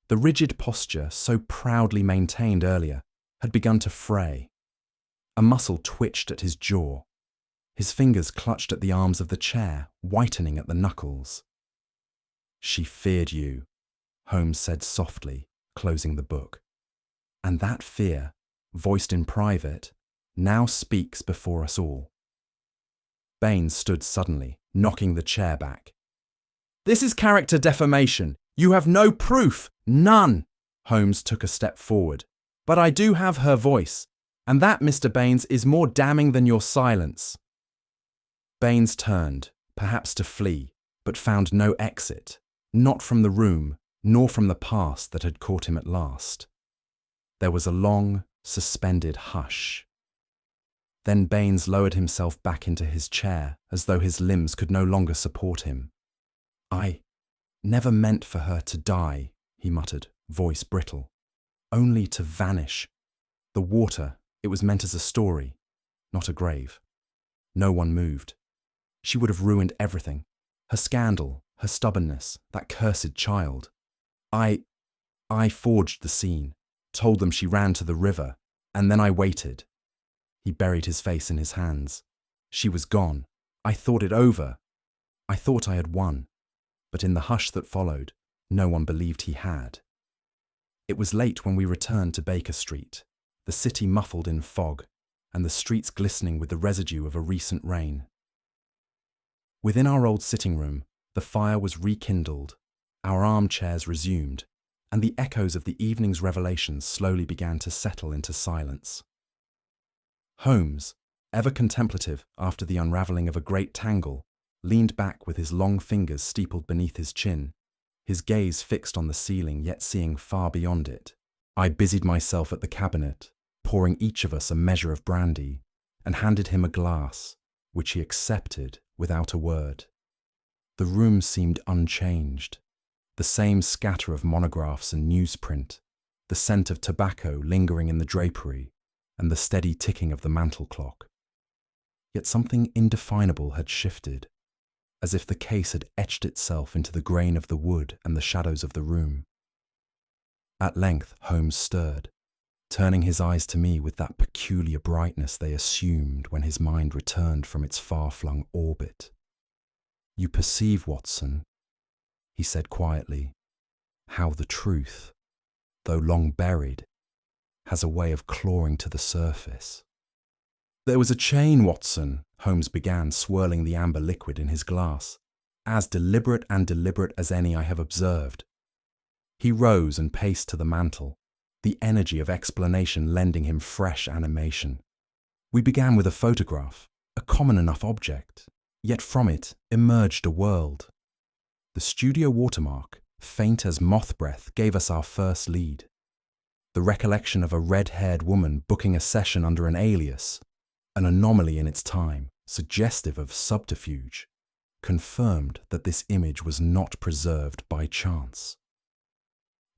[SPEAKER 1] The rigid posture, so proudly maintained earlier, had begun to fray. A muscle twitched at his jaw. His fingers clutched at the arms of the chair, whitening at the knuckles. "She feared you," Holmes said softly, closing the book. "And that fear, voiced in private, now speaks before us all." Baines stood suddenly, knocking the chair back. "This is character defamation. You have no proof. None." Holmes took a step forward. "But I do have her voice, and that, Mr. Baines, is more damning than your silence." Baines turned, perhaps to flee, but found no exit, not from the room, nor from the past that had caught him at last. There was a long, suspended hush. Then Baines lowered himself back into his chair as though his limbs could no longer support him. "I never meant for her to die," he muttered, voice brittle. "Only to vanish. The water, it was meant as a story, not a grave." No one moved. She would have ruined everything. Her scandal, her stubbornness, that cursed child. I forged the scene, told them she ran to the river, and then I waited. He buried his face in his hands. She was gone. I thought it over. I thought I had won. But in the hush that followed, no one believed he had. It was late when we returned to Baker Street, the city muffled in fog, and the streets glistening with the residue of a recent rain. Within our old sitting room, the fire was rekindled, our armchairs resumed, and the echoes of the evening's revelations slowly began to settle into silence. Holmes, ever contemplative after the unravelling of a great tangle, leaned back with his long fingers steepled beneath his chin, his gaze fixed on the ceiling yet seeing far beyond it. I busied myself at the cabinet, pouring each of us a measure of brandy, and handed him a glass, which he accepted without a word. The room seemed unchanged, the same scatter of monographs and newsprint, the scent of tobacco lingering in the drapery, and the steady ticking of the mantel clock. Yet something indefinable had shifted, as if the case had etched itself into the grain of the wood and the shadows of the room. At length Holmes stirred, turning his eyes to me with that peculiar brightness they assumed when his mind returned from its far-flung orbit. "You perceive, Watson," he said quietly, "how the truth, though long buried, has a way of clawing to the surface." "There was a chain, Watson," Holmes began, swirling the amber liquid in his glass, "as deliberate as any I have observed." He rose and paced to the mantel, the energy of explanation lending him fresh animation. "We began with a photograph, a common enough object, yet from it emerged a world. The studio watermark, faint as moth breath, gave us our first lead. The recollection of a red-haired woman booking a session under an alias, an anomaly in its time, suggestive of subterfuge, confirmed that this image was not preserved by chance.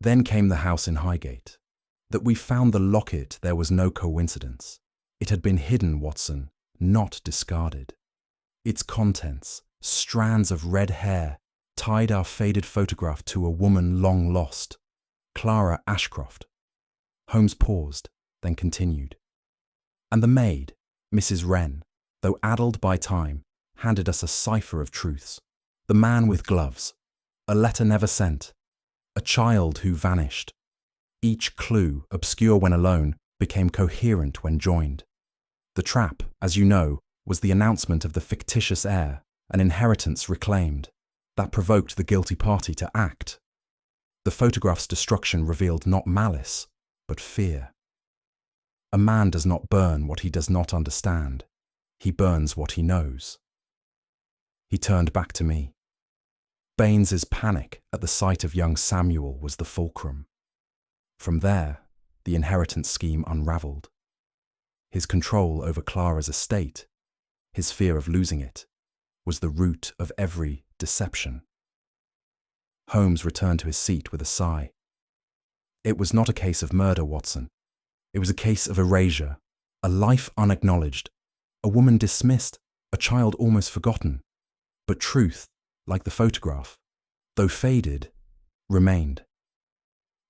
[SPEAKER 1] Then came the house in Highgate. That we found the locket there was no coincidence. It had been hidden, Watson, not discarded. Its contents, strands of red hair, tied our faded photograph to a woman long lost, Clara Ashcroft. Holmes paused, then continued. And the maid, Mrs. Wren, though addled by time, handed us a cipher of truths. The man with gloves, a letter never sent, a child who vanished. Each clue, obscure when alone, became coherent when joined. The trap, as you know, was the announcement of the fictitious heir, an inheritance reclaimed, that provoked the guilty party to act. The photograph's destruction revealed not malice, but fear. A man does not burn what he does not understand. He burns what he knows. He turned back to me. Baines's panic at the sight of young Samuel was the fulcrum. From there, the inheritance scheme unravelled. His control over Clara's estate, his fear of losing it, was the root of every deception. Holmes returned to his seat with a sigh. It was not a case of murder, Watson. It was a case of erasure, a life unacknowledged, a woman dismissed, a child almost forgotten. But truth, like the photograph, though faded, remained.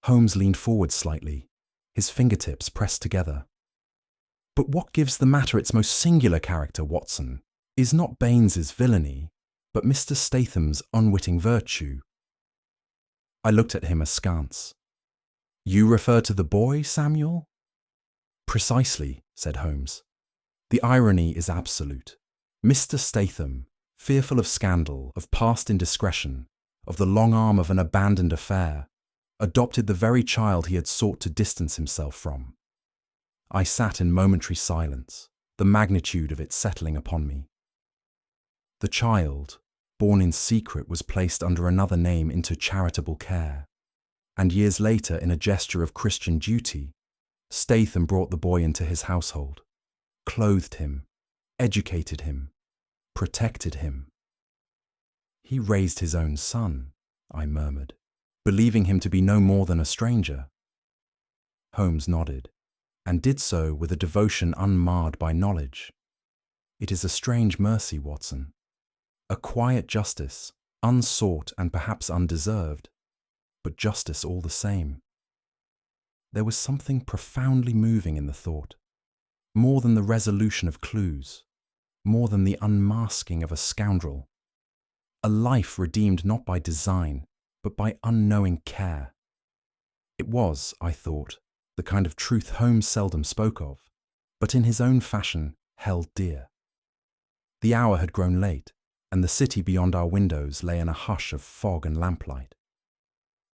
[SPEAKER 1] Holmes leaned forward slightly, his fingertips pressed together. But what gives the matter its most singular character, Watson, is not Baines's villainy, but Mr. Staitham's unwitting virtue. I looked at him askance. You refer to the boy, Samuel? Precisely, said Holmes. The irony is absolute. Mr. Staitham, fearful of scandal, of past indiscretion, of the long arm of an abandoned affair, adopted the very child he had sought to distance himself from. I sat in momentary silence, the magnitude of it settling upon me. The child, born in secret, was placed under another name into charitable care, and years later, in a gesture of Christian duty, Staithm brought the boy into his household, clothed him, educated him, protected him. He raised his own son, I murmured, believing him to be no more than a stranger. Holmes nodded, and did so with a devotion unmarred by knowledge. It is a strange mercy, Watson. A quiet justice, unsought and perhaps undeserved, but justice all the same. There was something profoundly moving in the thought, more than the resolution of clues, more than the unmasking of a scoundrel. A life redeemed not by design, but by unknowing care. It was, I thought, the kind of truth Holmes seldom spoke of, but in his own fashion held dear. The hour had grown late, and the city beyond our windows lay in a hush of fog and lamplight.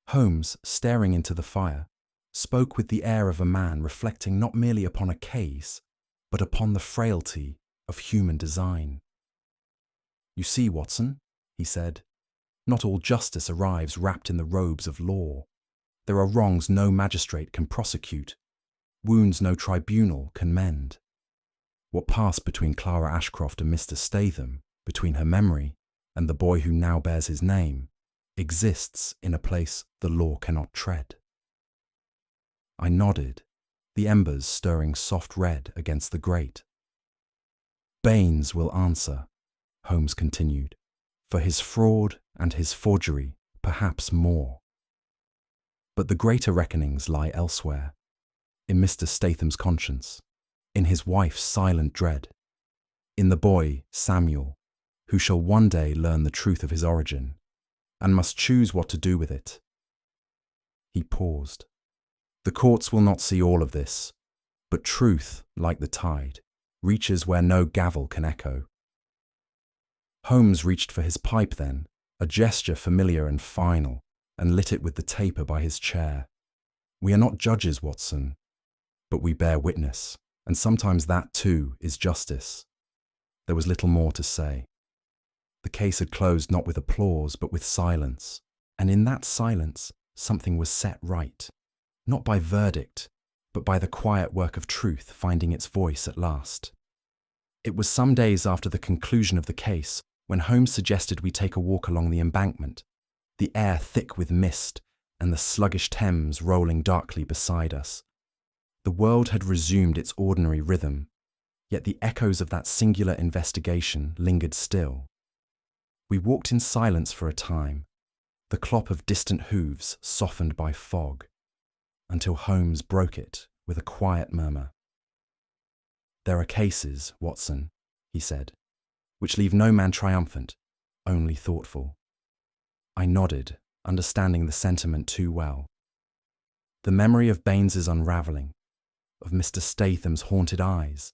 [SPEAKER 1] Holmes, staring into the fire, spoke with the air of a man reflecting not merely upon a case, but upon the frailty of human design. "You see, Watson," he said, "not all justice arrives wrapped in the robes of law. There are wrongs no magistrate can prosecute, wounds no tribunal can mend. What passed between Clara Ashcroft and Mr. Staithm, between her memory and the boy who now bears his name, exists in a place the law cannot tread." I nodded, the embers stirring soft red against the grate. "Baines will answer," Holmes continued, "for his fraud and his forgery, perhaps more. But the greater reckonings lie elsewhere, in Mr. Staitham's conscience, in his wife's silent dread, in the boy, Samuel, who shall one day learn the truth of his origin, and must choose what to do with it." He paused. "The courts will not see all of this, but truth, like the tide, reaches where no gavel can echo." Holmes reached for his pipe then, a gesture familiar and final, and lit it with the taper by his chair. "We are not judges, Watson, but we bear witness, and sometimes that too is justice." There was little more to say. The case had closed not with applause, but with silence, and in that silence something was set right, not by verdict, but by the quiet work of truth finding its voice at last. It was some days after the conclusion of the case when Holmes suggested we take a walk along the embankment, the air thick with mist and the sluggish Thames rolling darkly beside us. The world had resumed its ordinary rhythm, yet the echoes of that singular investigation lingered still. We walked in silence for a time, the clop of distant hooves softened by fog, until Holmes broke it with a quiet murmur. "There are cases, Watson," he said, "which leave no man triumphant, only thoughtful." I nodded, understanding the sentiment too well. The memory of Baines's unravelling, of Mr. Statham's haunted eyes,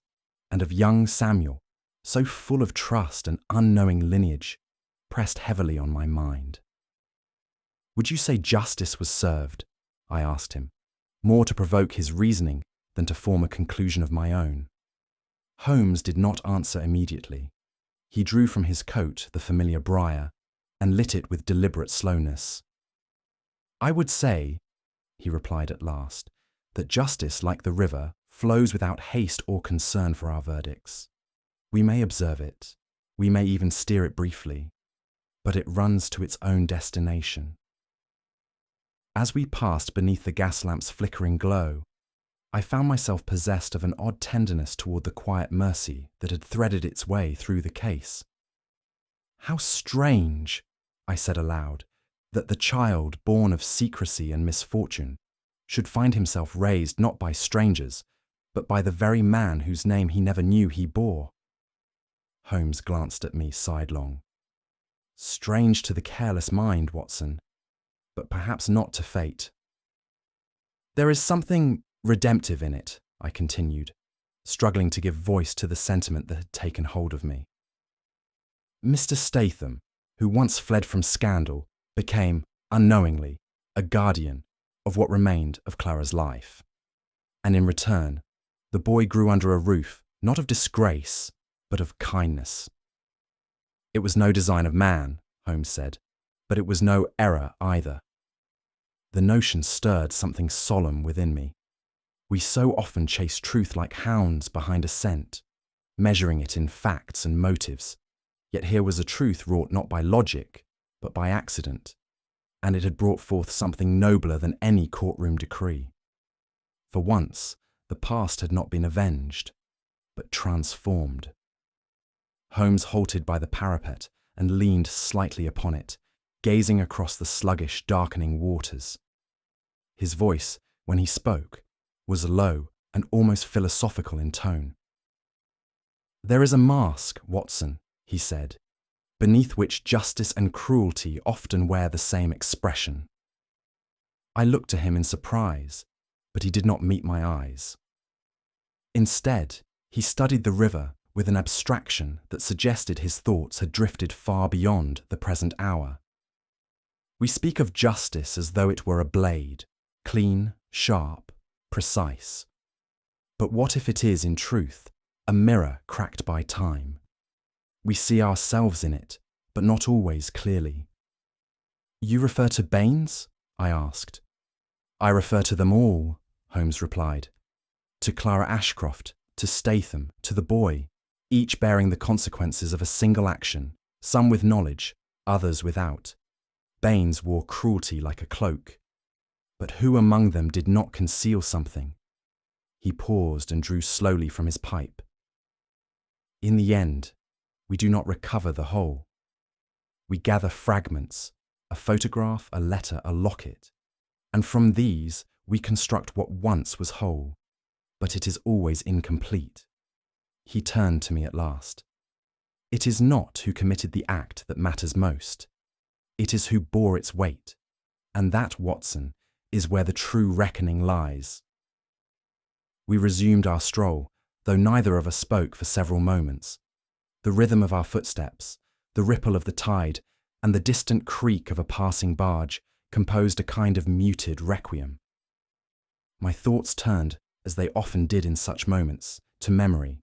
[SPEAKER 1] and of young Samuel, so full of trust and unknowing lineage, pressed heavily on my mind. "Would you say justice was served?" I asked him, more to provoke his reasoning than to form a conclusion of my own. Holmes did not answer immediately. He drew from his coat the familiar briar and lit it with deliberate slowness. "I would say," he replied at last, "that justice, like the river, flows without haste or concern for our verdicts. We may observe it, we may even steer it briefly, but it runs to its own destination." As we passed beneath the gas lamp's flickering glow, I found myself possessed of an odd tenderness toward the quiet mercy that had threaded its way through the case. "How strange," I said aloud, "that the child born of secrecy and misfortune should find himself raised not by strangers, but by the very man whose name he never knew he bore." Holmes glanced at me sidelong. "Strange to the careless mind, Watson, but perhaps not to fate." "There is something redemptive in it," I continued, struggling to give voice to the sentiment that had taken hold of me. "Mr. Staithm, who once fled from scandal, became, unknowingly, a guardian of what remained of Clara's life. And in return, the boy grew under a roof, not of disgrace, but of kindness. It was no design of man, Holmes said, but it was no error either. The notion stirred something solemn within me. We so often chase truth like hounds behind a scent, measuring it in facts and motives, yet here was a truth wrought not by logic, but by accident, and it had brought forth something nobler than any courtroom decree. For once, the past had not been avenged, but transformed. Holmes halted by the parapet and leaned slightly upon it, gazing across the sluggish, darkening waters. His voice, when he spoke, was low and almost philosophical in tone. "There is a mask, Watson," he said, "beneath which justice and cruelty often wear the same expression." I looked to him in surprise, but he did not meet my eyes. Instead, he studied the river with an abstraction that suggested his thoughts had drifted far beyond the present hour. We speak of justice as though it were a blade, clean, sharp, precise. But what if it is, in truth, a mirror cracked by time? We see ourselves in it, but not always clearly. "You refer to Baines?" I asked. "I refer to them all," Holmes replied. "To Clara Ashcroft, to Staithm, to the boy, each bearing the consequences of a single action, some with knowledge, others without. Baines wore cruelty like a cloak. But who among them did not conceal something?" He paused and drew slowly from his pipe. "In the end, we do not recover the whole. We gather fragments, a photograph, a letter, a locket, and from these we construct what once was whole, but it is always incomplete." He turned to me at last. "It is not who committed the act that matters most. It is who bore its weight, and that, Watson, is where the true reckoning lies." We resumed our stroll, though neither of us spoke for several moments. The rhythm of our footsteps, the ripple of the tide, and the distant creak of a passing barge composed a kind of muted requiem. My thoughts turned, as they often did in such moments, to memory.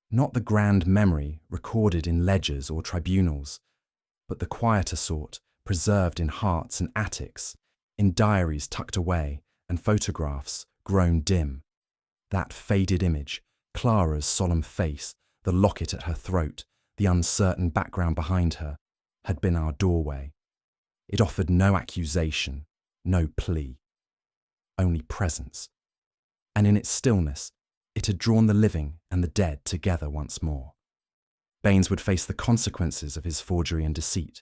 [SPEAKER 1] Not the grand memory recorded in ledgers or tribunals, but the quieter sort preserved in hearts and attics, in diaries tucked away and photographs grown dim. That faded image, Clara's solemn face, the locket at her throat, the uncertain background behind her, had been our doorway. It offered no accusation, no plea, only presence. And in its stillness, it had drawn the living and the dead together once more. Baines would face the consequences of his forgery and deceit,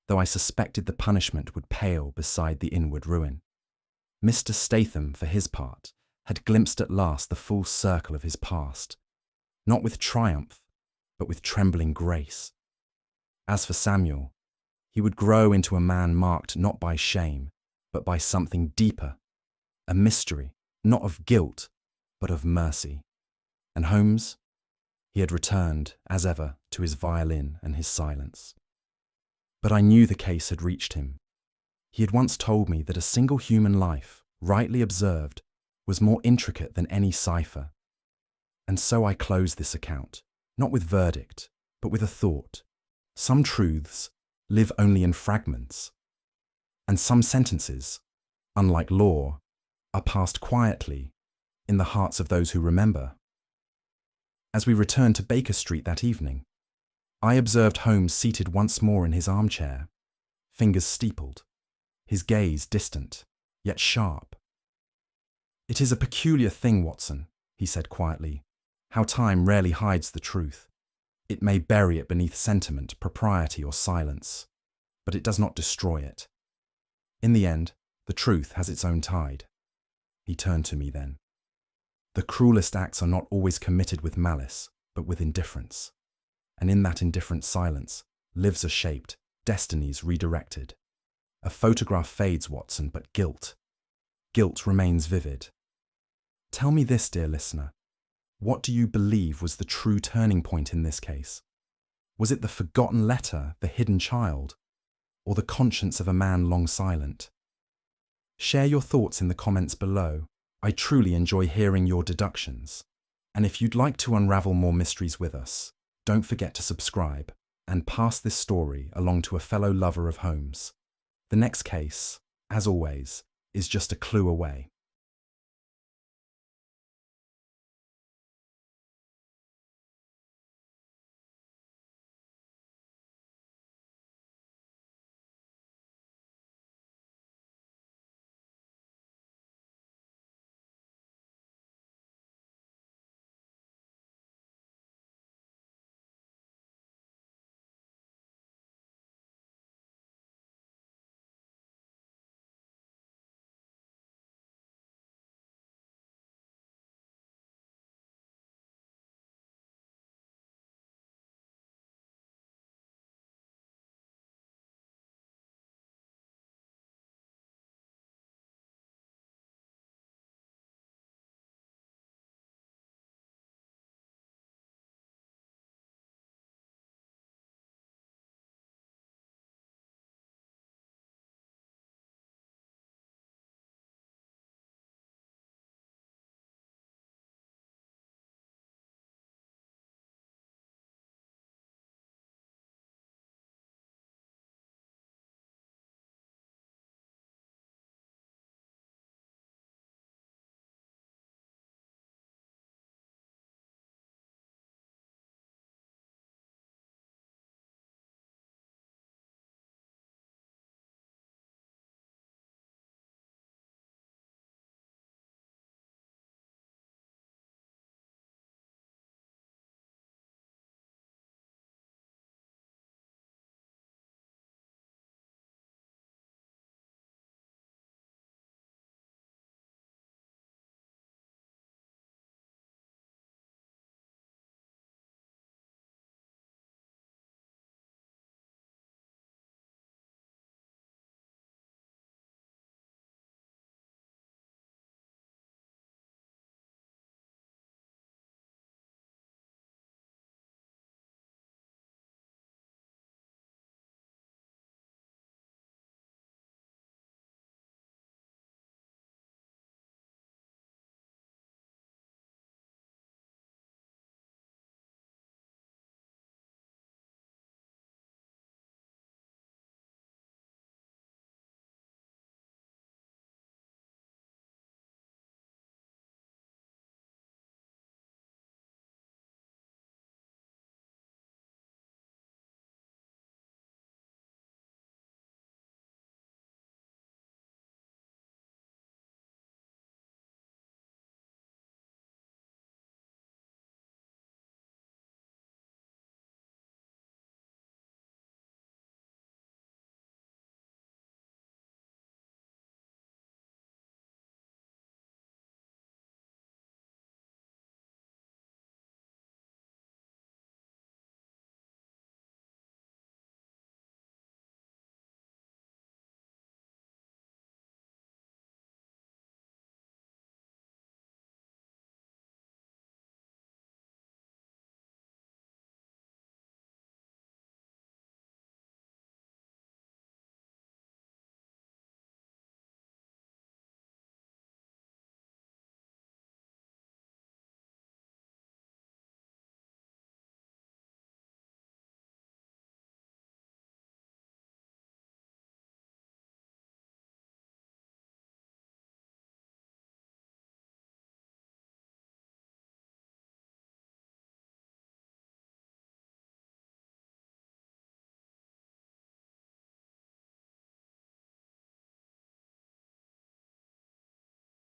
[SPEAKER 1] though I suspected the punishment would pale beside the inward ruin. Mr. Staithm, for his part, had glimpsed at last the full circle of his past, not with triumph, but with trembling grace. As for Samuel, he would grow into a man marked not by shame, but by something deeper, a mystery, not of guilt, but of mercy. And Holmes? He had returned, as ever, to his violin and his silence. But I knew the case had reached him. He had once told me that a single human life, rightly observed, was more intricate than any cipher. And so I closed this account, not with verdict, but with a thought. Some truths live only in fragments, and some sentences, unlike law, are passed quietly in the hearts of those who remember. As we returned to Baker Street that evening, I observed Holmes seated once more in his armchair, fingers steepled, his gaze distant, yet sharp. "It is a peculiar thing, Watson," he said quietly, "how time rarely hides the truth. It may bury it beneath sentiment, propriety, or silence, but it does not destroy it. In the end, the truth has its own tide." He turned to me then. "The cruelest acts are not always committed with malice, but with indifference. And in that indifferent silence, lives are shaped, destinies redirected. A photograph fades, Watson, but guilt remains vivid. Tell me this, dear listener. What do you believe was the true turning point in this case? Was it the forgotten letter, the hidden child, or the conscience of a man long silent? Share your thoughts in the comments below. I truly enjoy hearing your deductions. And if you'd like to unravel more mysteries with us, don't forget to subscribe. and pass this story along to a fellow lover of Holmes. The next case, as always, is just a clue away.